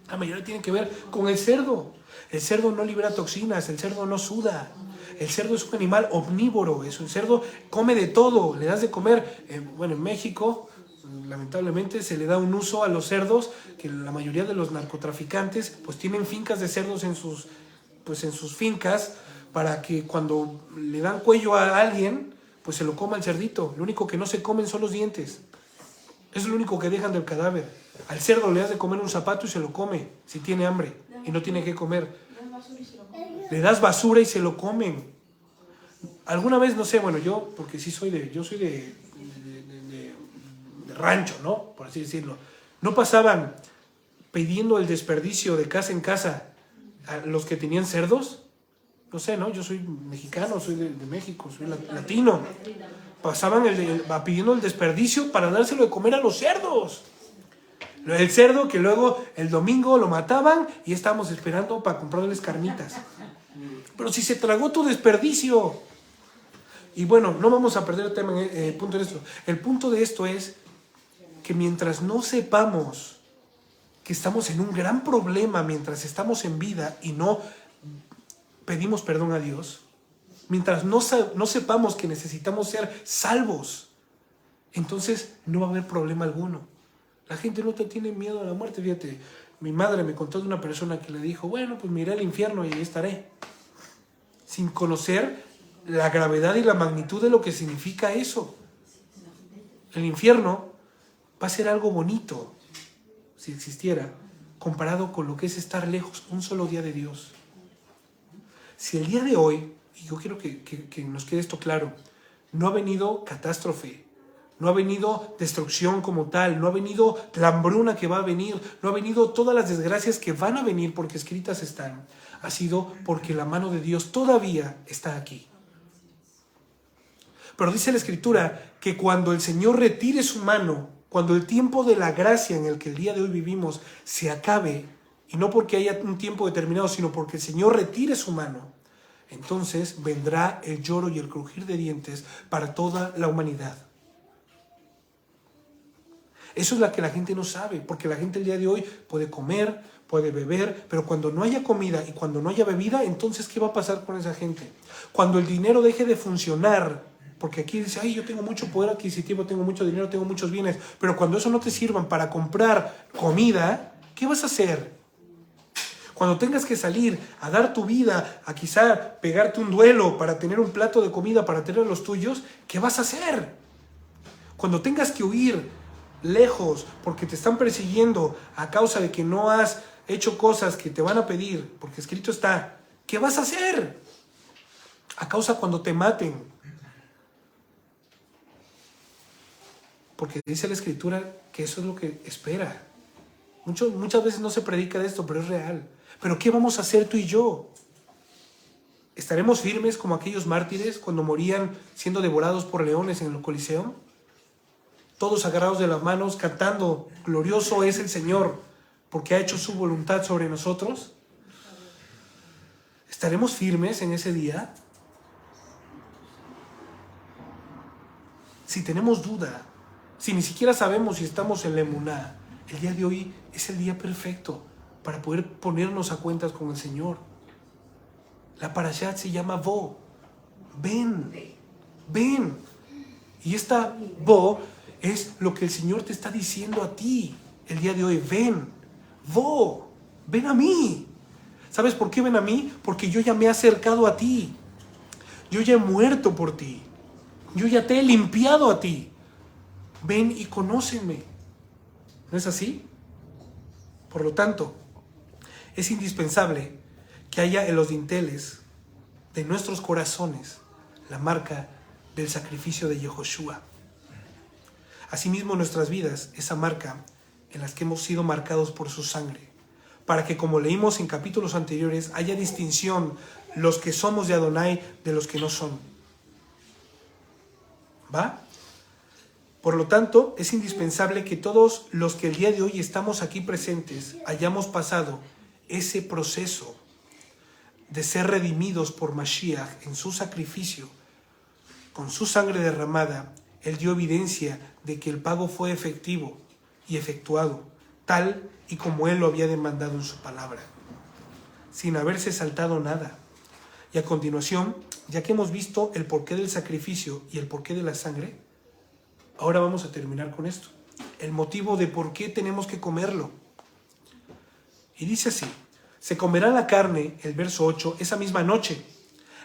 la mayoría tiene que ver con el cerdo. El cerdo no libera toxinas, el cerdo no suda. El cerdo es un animal omnívoro, el cerdo come de todo, le das de comer. Bueno, en México, lamentablemente, se le da un uso a los cerdos, que la mayoría de los narcotraficantes pues tienen fincas de cerdos en sus fincas, para que cuando le dan cuello a alguien, pues se lo coma el cerdito. Lo único que no se comen son los dientes. Eso es lo único que dejan del cadáver. Al cerdo le das de comer un zapato y se lo come, si tiene hambre y no tiene que comer. Le das basura y se lo comen. Alguna vez, no sé, bueno, yo, porque sí soy de rancho, ¿no? Por así decirlo. ¿No pasaban pidiendo el desperdicio de casa en casa a los que tenían cerdos? No sé, ¿no? Yo soy mexicano, soy de México, soy latino. Pasaban pidiendo el desperdicio para dárselo de comer a los cerdos. El cerdo que luego el domingo lo mataban y estábamos esperando para comprarles carnitas. Pero si se tragó tu desperdicio. Y bueno, no vamos a perder el tema, punto de esto. El punto de esto es que mientras no sepamos que estamos en un gran problema, mientras estamos en vida y no pedimos perdón a Dios, mientras no sepamos que necesitamos ser salvos, entonces no va a haber problema alguno. La gente no te tiene miedo a la muerte. Fíjate, mi madre me contó de una persona que le dijo, bueno, pues me iré al infierno y ahí estaré. Sin conocer la gravedad y la magnitud de lo que significa eso. El infierno va a ser algo bonito, si existiera, comparado con lo que es estar lejos un solo día de Dios. Si el día de hoy, y yo quiero que nos quede esto claro, no ha venido catástrofe, no ha venido destrucción como tal, no ha venido la hambruna que va a venir, no ha venido todas las desgracias que van a venir porque escritas están, ha sido porque la mano de Dios todavía está aquí. Pero dice la Escritura que cuando el Señor retire su mano, cuando el tiempo de la gracia en el que el día de hoy vivimos se acabe, y no porque haya un tiempo determinado, sino porque el Señor retire su mano, entonces vendrá el lloro y el crujir de dientes para toda la humanidad. Eso es lo que la gente no sabe, porque la gente el día de hoy puede comer, puede beber, pero cuando no haya comida y cuando no haya bebida, entonces ¿qué va a pasar con esa gente? Cuando el dinero deje de funcionar, porque aquí dice, ay, yo tengo mucho poder adquisitivo, tengo mucho dinero, tengo muchos bienes, pero cuando eso no te sirvan para comprar comida, ¿qué vas a hacer? Cuando tengas que salir a dar tu vida, a quizá pegarte un duelo para tener un plato de comida, para tener los tuyos, ¿qué vas a hacer? Cuando tengas que huir lejos porque te están persiguiendo a causa de que no has hecho cosas que te van a pedir, porque escrito está, ¿qué vas a hacer? A causa cuando te maten. Porque dice la Escritura que eso es lo que espera. Muchas veces no se predica de esto, pero es real. ¿Pero qué vamos a hacer tú y yo? ¿Estaremos firmes como aquellos mártires cuando morían siendo devorados por leones en el Coliseo? Todos agarrados de las manos, cantando, glorioso es el Señor, porque ha hecho su voluntad sobre nosotros. ¿Estaremos firmes en ese día? Si tenemos duda, si ni siquiera sabemos si estamos en la emuná, el día de hoy es el día perfecto para poder ponernos a cuentas con el Señor. La parashat se llama Bo. Ven, ven. Y esta Bo es lo que el Señor te está diciendo a ti el día de hoy. Ven, Bo, ven a mí. ¿Sabes por qué ven a mí? Porque yo ya me he acercado a ti. Yo ya he muerto por ti. Yo ya te he limpiado a ti. Ven y conóceme. ¿No es así? Por lo tanto, es indispensable que haya en los dinteles de nuestros corazones la marca del sacrificio de Yehoshua. Asimismo, en nuestras vidas, esa marca en las que hemos sido marcados por su sangre, para que, como leímos en capítulos anteriores, haya distinción los que somos de Adonai de los que no son. ¿Va? Por lo tanto, es indispensable que todos los que el día de hoy estamos aquí presentes hayamos pasado ese proceso de ser redimidos por Mashiach en su sacrificio, con su sangre derramada. Él dio evidencia de que el pago fue efectivo y efectuado, tal y como Él lo había demandado en su palabra, sin haberse saltado nada. Y a continuación, ya que hemos visto el porqué del sacrificio y el porqué de la sangre, ahora vamos a terminar con esto. El motivo de por qué tenemos que comerlo. Y dice así: se comerá la carne, el verso 8, esa misma noche.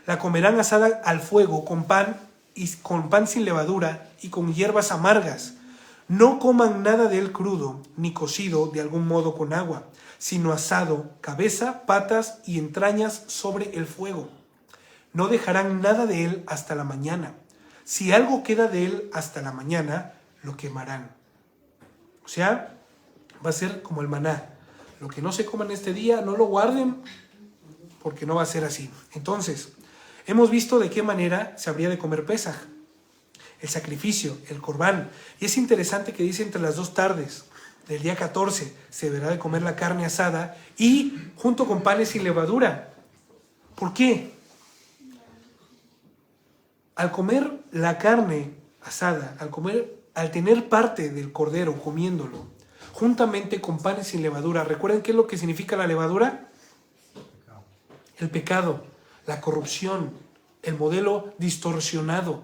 La comerán asada al fuego con pan sin levadura y con hierbas amargas. No coman nada de él crudo, ni cocido de algún modo con agua, sino asado, cabeza, patas y entrañas sobre el fuego. No dejarán nada de él hasta la mañana. Si algo queda de él hasta la mañana, lo quemarán. O sea, va a ser como el maná. Lo que no se coma en este día, no lo guarden, porque no va a ser así. Entonces, hemos visto de qué manera se habría de comer Pesaj, el sacrificio, el corbán. Y es interesante que dice entre las 2 tardes del día 14 se deberá de comer la carne asada y junto con panes sin levadura. ¿Por qué? Al comer la carne asada, al tener parte del cordero comiéndolo, juntamente con panes sin levadura, ¿recuerden qué es lo que significa la levadura? El pecado, la corrupción, el modelo distorsionado.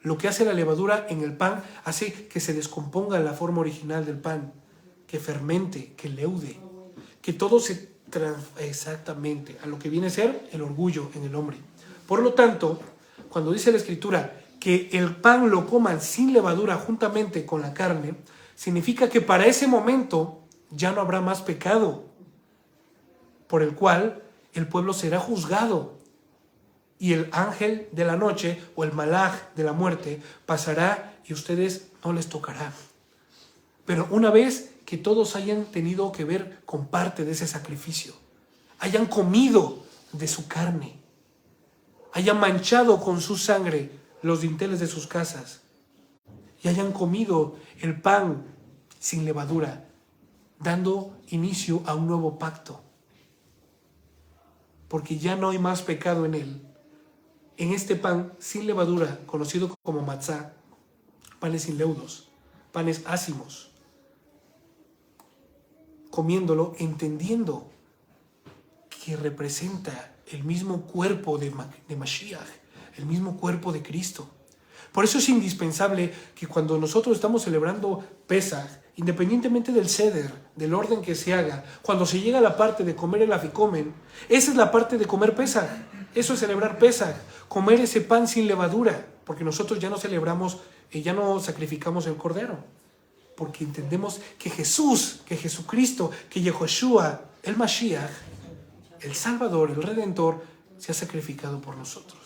Lo que hace la levadura en el pan hace que se descomponga la forma original del pan. que fermente, que leude, que todo se exactamente a lo que viene a ser el orgullo en el hombre. Por lo tanto, cuando dice la Escritura que el pan lo coman sin levadura juntamente con la carne, significa que para ese momento ya no habrá más pecado, por el cual el pueblo será juzgado y el ángel de la noche o el malaj de la muerte pasará y a ustedes no les tocará. Pero una vez que todos hayan tenido que ver con parte de ese sacrificio, hayan comido de su carne, hayan manchado con su sangre los dinteles de sus casas y hayan comido el pan sin levadura, dando inicio a un nuevo pacto, porque ya no hay más pecado en él. En este pan sin levadura, conocido como matzá, panes sin leudos, panes ácimos, comiéndolo, entendiendo que representa el mismo cuerpo de Mashiach, el mismo cuerpo de Cristo. Por eso es indispensable que cuando nosotros estamos celebrando Pesaj, independientemente del seder, del orden que se haga, cuando se llega a la parte de comer el aficomen, esa es la parte de comer Pesaj. Eso es celebrar Pesaj, comer ese pan sin levadura, porque nosotros ya no celebramos, ya no sacrificamos el cordero, porque entendemos que Jesús, que Jesucristo, que Yehoshua, el Mashiach, el Salvador, el Redentor, se ha sacrificado por nosotros.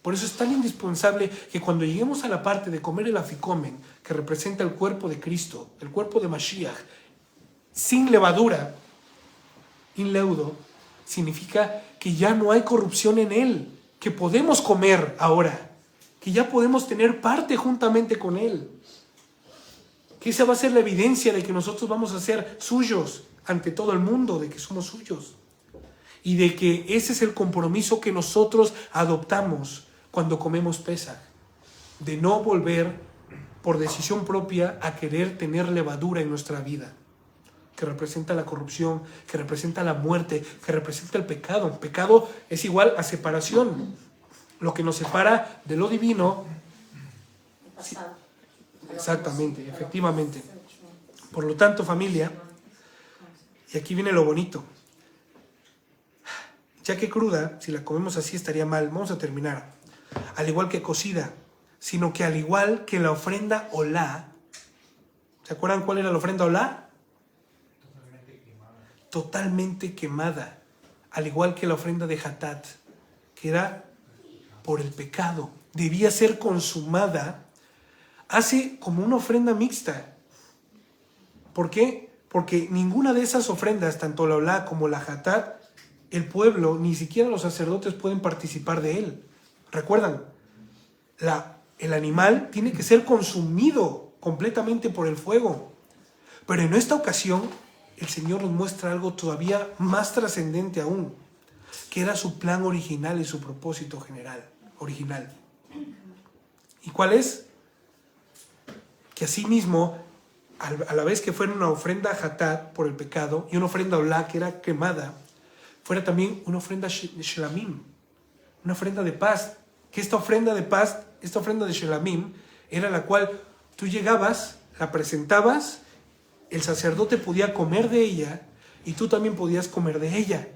Por eso es tan indispensable que cuando lleguemos a la parte de comer el aficomen, que representa el cuerpo de Cristo, el cuerpo de Mashiach, sin levadura, in leudo, significa que ya no hay corrupción en él, que podemos comer ahora, que ya podemos tener parte juntamente con él, que esa va a ser la evidencia de que nosotros vamos a ser suyos ante todo el mundo, de que somos suyos, y de que ese es el compromiso que nosotros adoptamos cuando comemos Pesaj, de no volver por decisión propia a querer tener levadura en nuestra vida, que representa la corrupción, que representa la muerte, que representa el pecado. El pecado es igual a separación, lo que nos separa de lo divino. Exactamente, efectivamente. Por lo tanto, familia, y aquí viene lo bonito, ya que cruda, si la comemos así estaría mal. Vamos a terminar. Al igual que cocida, sino que al igual que la ofrenda olá. ¿Se acuerdan cuál era la ofrenda olá? Totalmente quemada. Al igual que la ofrenda de Hatat, que era por el pecado. Debía ser consumada. Hace como una ofrenda mixta. ¿Por qué? Porque ninguna de esas ofrendas, tanto la olá como la Hatat, el pueblo, ni siquiera los sacerdotes pueden participar de él. ¿Recuerdan? El animal tiene que ser consumido completamente por el fuego. Pero en esta ocasión, el Señor nos muestra algo todavía más trascendente aún, que era su plan original y su propósito original. ¿Y cuál es? Que asimismo, a la vez que fuera una ofrenda hatat por el pecado y una ofrenda olá que era quemada, fuera también una ofrenda shelamim, una ofrenda de paz. Que esta ofrenda de paz, esta ofrenda de shelamim, era la cual tú llegabas, la presentabas, el sacerdote podía comer de ella y tú también podías comer de ella.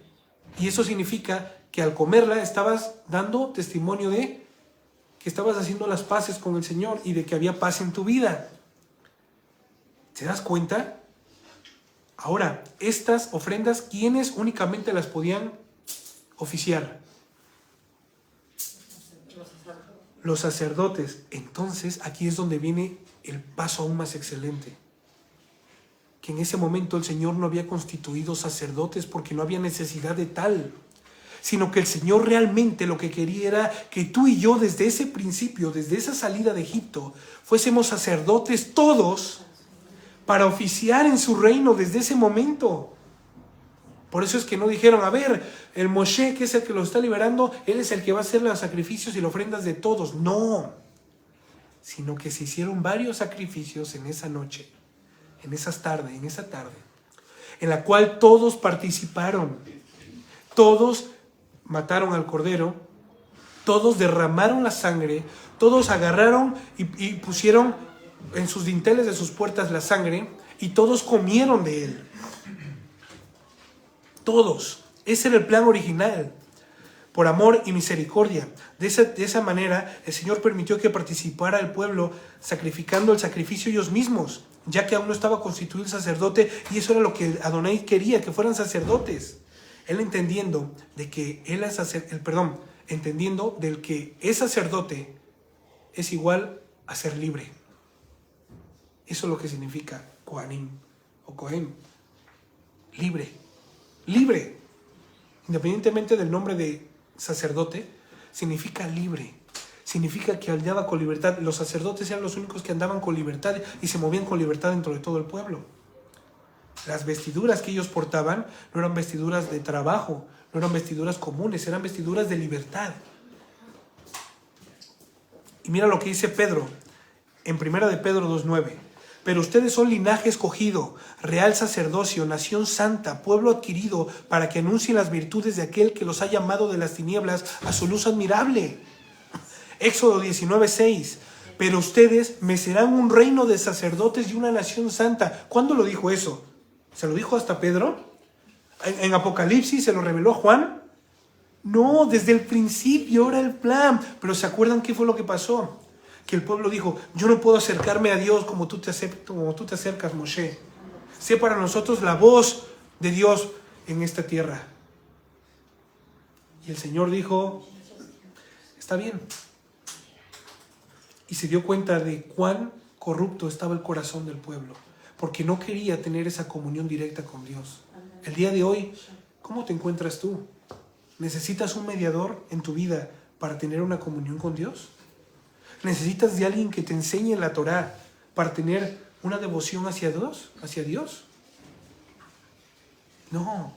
Y eso significa que al comerla estabas dando testimonio de que estabas haciendo las paces con el Señor y de que había paz en tu vida. ¿Te das cuenta? Ahora, estas ofrendas, ¿quiénes únicamente las podían oficiar? Los sacerdotes. Entonces, aquí es donde viene el paso aún más excelente. Que en ese momento el Señor no había constituido sacerdotes porque no había necesidad de tal, sino que el Señor realmente lo que quería era que tú y yo desde ese principio, desde esa salida de Egipto, fuésemos sacerdotes todos para oficiar en su reino desde ese momento. Por eso es que no dijeron, a ver, el Moshe, que es el que los está liberando, él es el que va a hacer los sacrificios y las ofrendas de todos. No, sino que se hicieron varios sacrificios en esa noche, en esa tarde, en la cual todos participaron, todos mataron al cordero, todos derramaron la sangre, todos agarraron y pusieron en sus dinteles de sus puertas la sangre, y todos comieron de él. Todos. Ese era el plan original. Por amor y misericordia. De esa manera, el Señor permitió que participara el pueblo sacrificando el sacrificio ellos mismos, ya que aún no estaba constituido el sacerdote, y eso era lo que Adonai quería, que fueran sacerdotes. Él entendiendo de que entendiendo del que es sacerdote es igual a ser libre. Eso es lo que significa Kohanim o Kohen. Libre. Libre. Independientemente del nombre de sacerdote, significa libre. Significa que andaba con libertad. Los sacerdotes eran los únicos que andaban con libertad y se movían con libertad dentro de todo el pueblo. Las vestiduras que ellos portaban no eran vestiduras de trabajo, no eran vestiduras comunes, eran vestiduras de libertad. Y mira lo que dice Pedro en 1 de Pedro 2:9. Pero ustedes son linaje escogido, real sacerdocio, nación santa, pueblo adquirido, para que anuncien las virtudes de aquel que los ha llamado de las tinieblas a su luz admirable. Éxodo 19:6. Pero ustedes me serán un reino de sacerdotes y una nación santa. ¿Cuándo lo dijo eso? ¿Se lo dijo hasta Pedro? ¿En Apocalipsis se lo reveló Juan? No, desde el principio era el plan. Pero ¿se acuerdan qué fue lo que pasó? Que el pueblo dijo, yo no puedo acercarme a Dios como tú te acercas, Moshe. Sé para nosotros la voz de Dios en esta tierra. Y el Señor dijo, está bien. Y se dio cuenta de cuán corrupto estaba el corazón del pueblo, porque no quería tener esa comunión directa con Dios. El día de hoy, ¿cómo te encuentras tú? ¿Necesitas un mediador en tu vida para tener una comunión con Dios? ¿Necesitas de alguien que te enseñe la Torá para tener una devoción hacia Dios? No.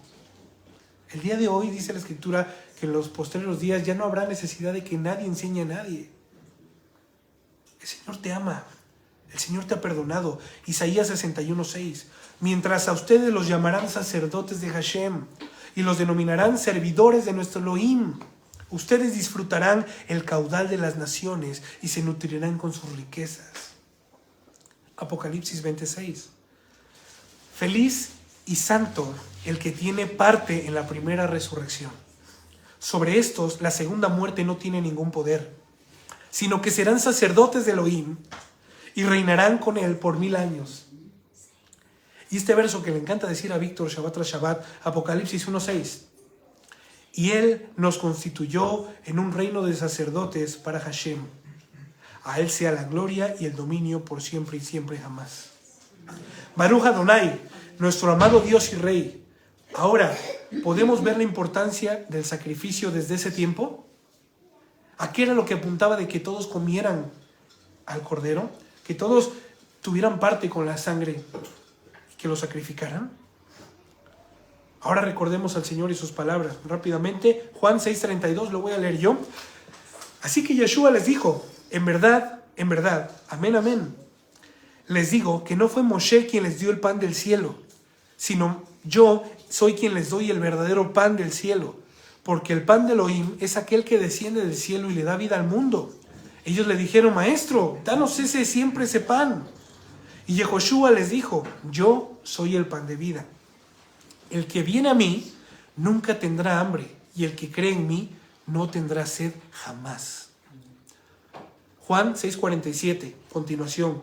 El día de hoy dice la Escritura que en los postreros días ya no habrá necesidad de que nadie enseñe a nadie. El Señor te ama. El Señor te ha perdonado. Isaías 61:6. Mientras a ustedes los llamarán sacerdotes de Hashem y los denominarán servidores de nuestro Elohim, ustedes disfrutarán el caudal de las naciones y se nutrirán con sus riquezas. Apocalipsis 26. Feliz y santo el que tiene parte en la primera resurrección. Sobre estos, la segunda muerte no tiene ningún poder, sino que serán sacerdotes de Elohim y reinarán con él por 1000 años. Y este verso que le encanta decir a Víctor Shabbat tras Shabbat, Apocalipsis 1:6. Y él nos constituyó en un reino de sacerdotes para Hashem. A él sea la gloria y el dominio por siempre y siempre jamás. Baruch Adonai, nuestro amado Dios y Rey. Ahora, ¿podemos ver la importancia del sacrificio desde ese tiempo? ¿A qué era lo que apuntaba de que todos comieran al cordero? ¿Que todos tuvieran parte con la sangre y que lo sacrificaran? Ahora recordemos al Señor y sus palabras. Rápidamente, Juan 6:32, lo voy a leer yo. Así que Yeshua les dijo, en verdad, amén, amén. Les digo que no fue Moshe quien les dio el pan del cielo, sino yo soy quien les doy el verdadero pan del cielo. Porque el pan de Elohim es aquel que desciende del cielo y le da vida al mundo. Ellos le dijeron, maestro, danos siempre ese pan. Y Yehoshua les dijo, yo soy el pan de vida. El que viene a mí nunca tendrá hambre, y el que cree en mí no tendrá sed jamás. Juan 6:47, continuación.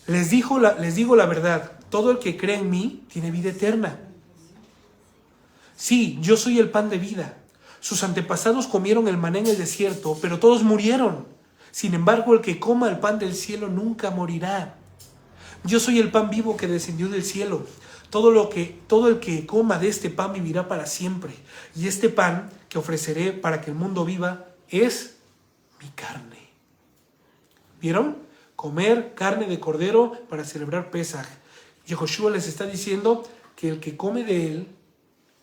Les digo la verdad, todo el que cree en mí tiene vida eterna. Sí, yo soy el pan de vida. Sus antepasados comieron el maná en el desierto, pero todos murieron. Sin embargo, el que coma el pan del cielo nunca morirá. Yo soy el pan vivo que descendió del cielo. Todo el que coma de este pan vivirá para siempre. Y este pan que ofreceré para que el mundo viva es mi carne. ¿Vieron? Comer carne de cordero para celebrar Pesaj. Yehoshua les está diciendo que el que come de él,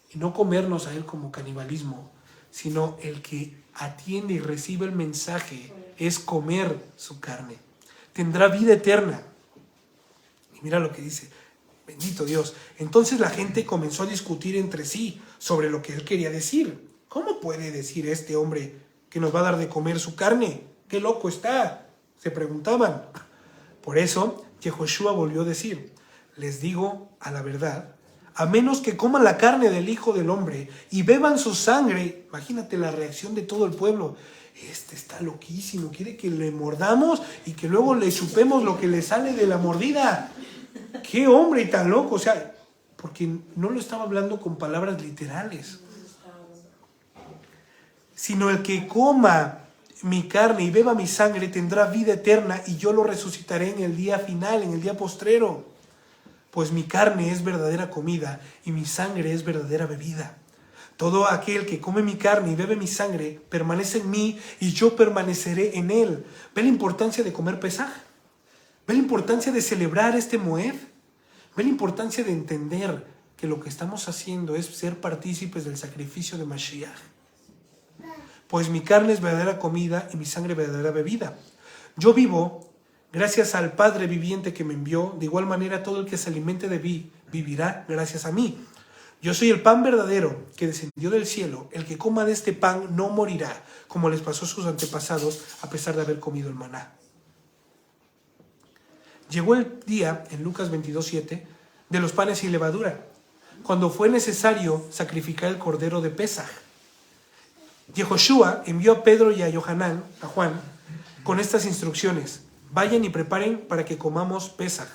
y no comernos a él como canibalismo, sino el que atiende y recibe el mensaje, es comer su carne. Tendrá vida eterna. Y mira lo que dice. Bendito Dios. Entonces la gente comenzó a discutir entre sí sobre lo que él quería decir. ¿Cómo puede decir este hombre que nos va a dar de comer su carne? ¡Qué loco está! Se preguntaban. Por eso, Yehoshua volvió a decir, les digo a la verdad, a menos que coman la carne del Hijo del Hombre y beban su sangre, imagínate la reacción de todo el pueblo. Este está loquísimo, quiere que le mordamos y que luego le chupemos lo que le sale de la mordida. ¡Qué hombre tan loco! O sea, porque no lo estaba hablando con palabras literales. Sino el que coma mi carne y beba mi sangre tendrá vida eterna y yo lo resucitaré en el día final, en el día postrero. Pues mi carne es verdadera comida y mi sangre es verdadera bebida. Todo aquel que come mi carne y bebe mi sangre permanece en mí y yo permaneceré en él. ¿Ve la importancia de comer Pesaj? ¿Ve la importancia de celebrar este Moed? ¿Ve la importancia de entender que lo que estamos haciendo es ser partícipes del sacrificio de Mashiach? Pues mi carne es verdadera comida y mi sangre verdadera bebida. Yo vivo gracias al Padre viviente que me envió. De igual manera todo el que se alimente de mí vivirá gracias a mí. Yo soy el pan verdadero que descendió del cielo. El que coma de este pan no morirá, como les pasó a sus antepasados a pesar de haber comido el maná. Llegó el día, en Lucas 22:7, de los panes sin levadura, cuando fue necesario sacrificar el cordero de Pesaj. Yehoshua envió a Pedro y a Yohanan, a Juan, con estas instrucciones: vayan y preparen para que comamos Pesaj.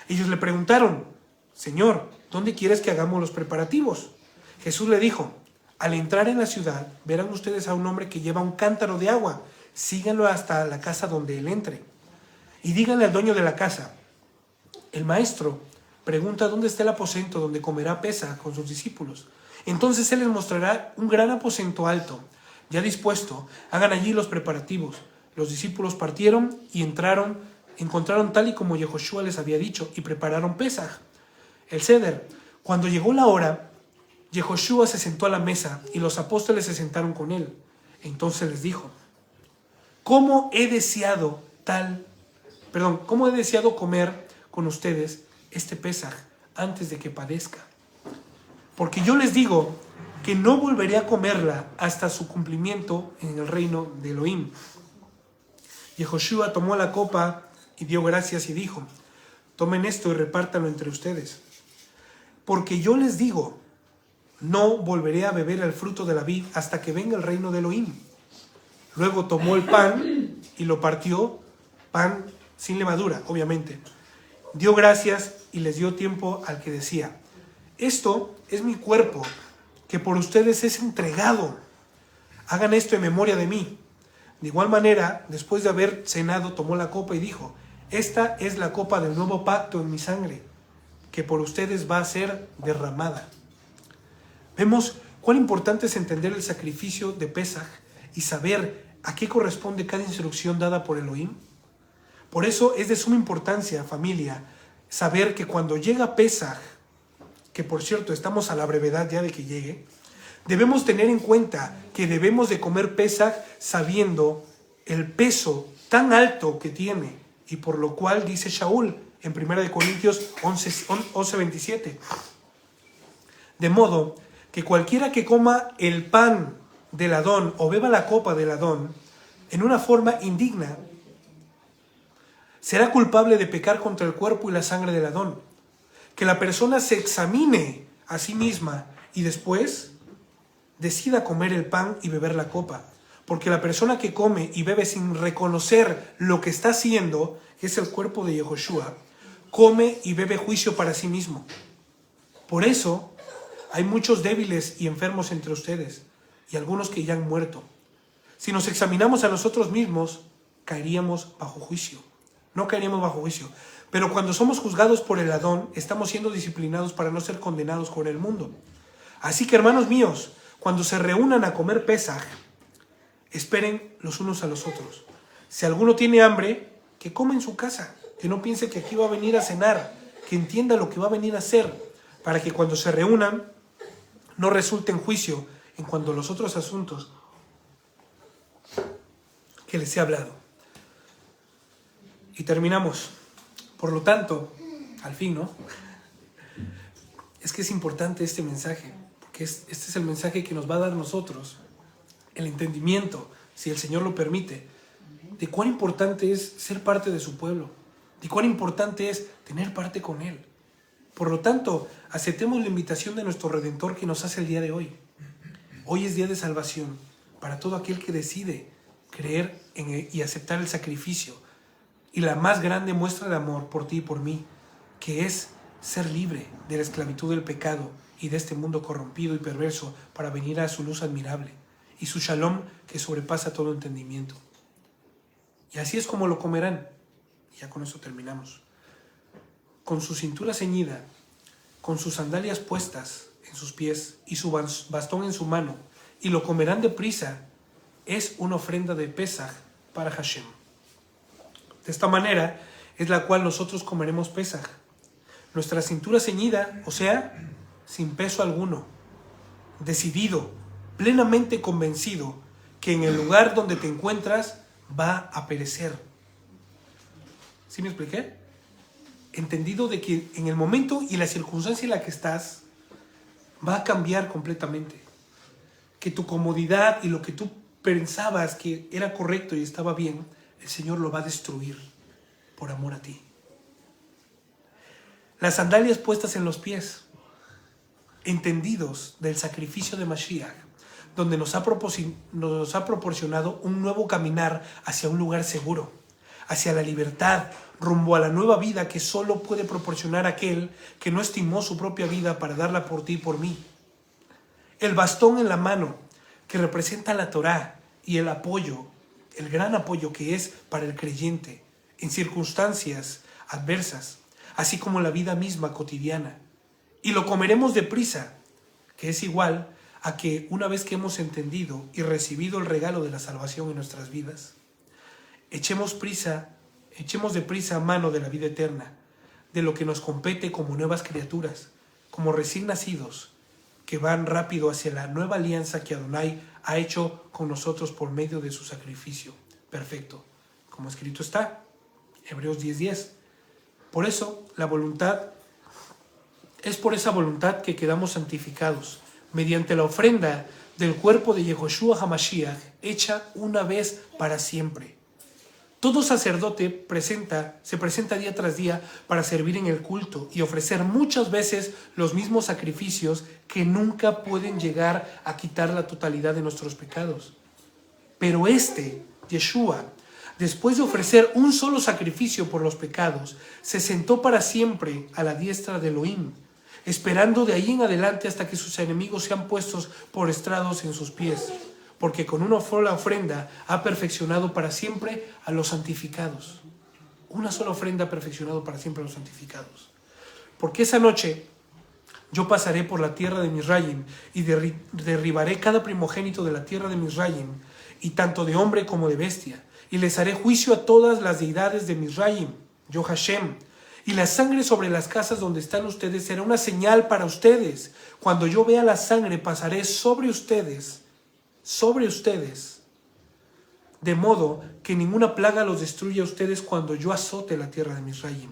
Ellos le preguntaron: Señor, ¿dónde quieres que hagamos los preparativos? Jesús le dijo: al entrar en la ciudad, verán ustedes a un hombre que lleva un cántaro de agua. Síganlo hasta la casa donde él entre. Y díganle al dueño de la casa: el maestro pregunta dónde está el aposento donde comerá Pesaj con sus discípulos. Entonces él les mostrará un gran aposento alto, ya dispuesto. Hagan allí los preparativos. Los discípulos partieron y encontraron tal y como Yehoshua les había dicho, y prepararon Pesaj, el Seder. Cuando llegó la hora, Yehoshua se sentó a la mesa y los apóstoles se sentaron con él. Entonces les dijo: ¿Cómo he deseado comer con ustedes este Pesaj antes de que padezca? Porque yo les digo que no volveré a comerla hasta su cumplimiento en el reino de Elohim. Yehoshua tomó la copa y dio gracias y dijo: tomen esto y repártanlo entre ustedes. Porque yo les digo, no volveré a beber el fruto de la vid hasta que venga el reino de Elohim. Luego tomó el pan y lo partió, pan sin levadura, obviamente. Dio gracias y les dio tiempo al que decía: esto es mi cuerpo, que por ustedes es entregado. Hagan esto en memoria de mí. De igual manera, después de haber cenado, tomó la copa y dijo: esta es la copa del nuevo pacto en mi sangre, que por ustedes va a ser derramada. Vemos cuán importante es entender el sacrificio de Pesaj y saber a qué corresponde cada instrucción dada por Elohim. Por eso es de suma importancia, familia, saber que cuando llega Pesaj, que por cierto estamos a la brevedad ya de que llegue, debemos tener en cuenta que debemos de comer Pesaj sabiendo el peso tan alto que tiene, y por lo cual dice Shaul en 1 Corintios 11:27. De modo que cualquiera que coma el pan del Adón o beba la copa del Adón en una forma indigna, será culpable de pecar contra el cuerpo y la sangre del Adón. Que la persona se examine a sí misma y después decida comer el pan y beber la copa. Porque la persona que come y bebe sin reconocer lo que está haciendo, que es el cuerpo de Yehoshua, come y bebe juicio para sí mismo. Por eso hay muchos débiles y enfermos entre ustedes, y algunos que ya han muerto. Si nos examinamos a nosotros mismos, caeríamos bajo juicio. No caeríamos bajo juicio. Pero cuando somos juzgados por el Adón, estamos siendo disciplinados para no ser condenados con el mundo. Así que, hermanos míos, cuando se reúnan a comer Pesaj, esperen los unos a los otros. Si alguno tiene hambre, que coma en su casa, que no piense que aquí va a venir a cenar, que entienda lo que va a venir a hacer, para que cuando se reúnan no resulte en juicio en cuanto a los otros asuntos que les he hablado. Y terminamos. Por lo tanto, al fin, ¿no? Es que es importante este mensaje, porque este es el mensaje que nos va a dar a nosotros el entendimiento, si el Señor lo permite, de cuán importante es ser parte de su pueblo, de cuán importante es tener parte con Él. Por lo tanto, aceptemos la invitación de nuestro Redentor que nos hace el día de hoy. Hoy es día de salvación para todo aquel que decide creer en él y aceptar el sacrificio y la más grande muestra de amor por ti y por mí, que es ser libre de la esclavitud del pecado y de este mundo corrompido y perverso para venir a su luz admirable y su shalom que sobrepasa todo entendimiento. Y así es como lo comerán. Y ya con eso terminamos. Con su cintura ceñida, con sus sandalias puestas en sus pies y su bastón en su mano, y lo comerán deprisa. Es una ofrenda de Pesaj para Hashem. De esta manera es la cual nosotros comeremos Pesaj. Nuestra cintura ceñida, o sea, sin peso alguno, decidido, plenamente convencido que en el lugar donde te encuentras va a perecer. ¿Sí me expliqué? Entendido de que en el momento y la circunstancia en la que estás va a cambiar completamente. Que tu comodidad y lo que tú pensabas que era correcto y estaba bien, el Señor lo va a destruir por amor a ti. Las sandalias puestas en los pies, entendidos del sacrificio de Mashiach, donde nos ha proporcionado un nuevo caminar hacia un lugar seguro, hacia la libertad, rumbo a la nueva vida que solo puede proporcionar aquel que no estimó su propia vida para darla por ti y por mí. El bastón en la mano, que representa la Torá y el apoyo, el gran apoyo que es para el creyente en circunstancias adversas, así como la vida misma cotidiana. Y lo comeremos deprisa, que es igual a que una vez que hemos entendido y recibido el regalo de la salvación en nuestras vidas, echemos deprisa mano de la vida eterna, de lo que nos compete como nuevas criaturas, como recién nacidos, que van rápido hacia la nueva alianza que Adonai ha hecho con nosotros por medio de su sacrificio perfecto, como escrito está, Hebreos 10:10. Por eso, es por esa voluntad que quedamos santificados, mediante la ofrenda del cuerpo de Yehoshua HaMashiach, hecha una vez para siempre. Todo sacerdote se presenta día tras día para servir en el culto y ofrecer muchas veces los mismos sacrificios que nunca pueden llegar a quitar la totalidad de nuestros pecados. Pero Yeshua, después de ofrecer un solo sacrificio por los pecados, se sentó para siempre a la diestra de Elohim, esperando de ahí en adelante hasta que sus enemigos sean puestos por estrados en sus pies, porque con una sola ofrenda ha perfeccionado para siempre a los santificados. Una sola ofrenda ha perfeccionado para siempre a los santificados. Porque esa noche yo pasaré por la tierra de Misraim y derribaré cada primogénito de la tierra de Misraim, y tanto de hombre como de bestia, y les haré juicio a todas las deidades de Misraim, yo Hashem, y la sangre sobre las casas donde están ustedes será una señal para ustedes. Cuando yo vea la sangre pasaré sobre ustedes, de modo que ninguna plaga los destruya a ustedes cuando yo azote la tierra de Misraim.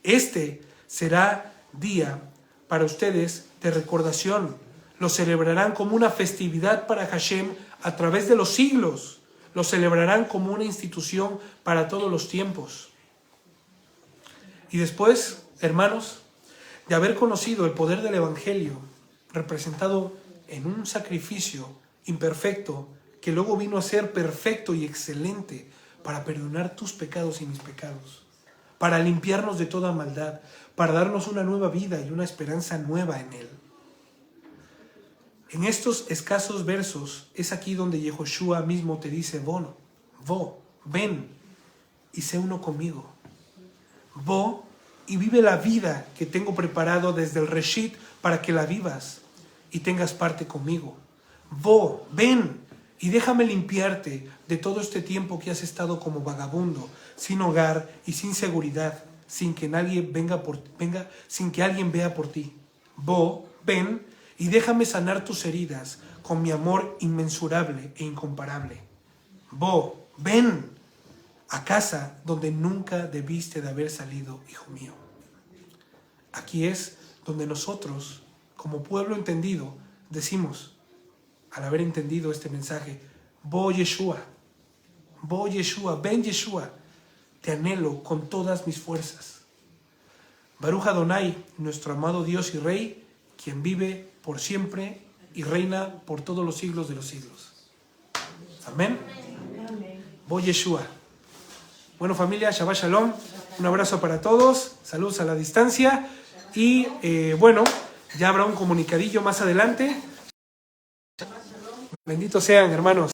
Este será día para ustedes de recordación. Lo celebrarán como una festividad para Hashem a través de los siglos. Lo celebrarán como una institución para todos los tiempos. Y después, hermanos, de haber conocido el poder del Evangelio representado en un sacrificio imperfecto que luego vino a ser perfecto y excelente para perdonar tus pecados y mis pecados, para limpiarnos de toda maldad, para darnos una nueva vida y una esperanza nueva en Él. En estos escasos versos es aquí donde Yehoshua mismo te dice: ven y sé uno conmigo. Y vive la vida que tengo preparado desde el Reshit para que la vivas y tengas parte conmigo. Ven y déjame limpiarte de todo este tiempo que has estado como vagabundo, sin hogar y sin seguridad, sin que alguien vea por ti. Ven y déjame sanar tus heridas con mi amor inmensurable e incomparable. Ven a casa donde nunca debiste de haber salido, hijo mío. Aquí es donde nosotros, como pueblo entendido, decimos, al haber entendido este mensaje: Yeshua, ven Yeshua, te anhelo con todas mis fuerzas. Baruch Adonai, nuestro amado Dios y Rey, quien vive por siempre y reina por todos los siglos de los siglos. Amén. Bo Yeshua. Bueno, familia, Shabbat Shalom. Un abrazo para todos. Saludos a la distancia. Y bueno, ya habrá un comunicadillo más adelante. Benditos sean, hermanos.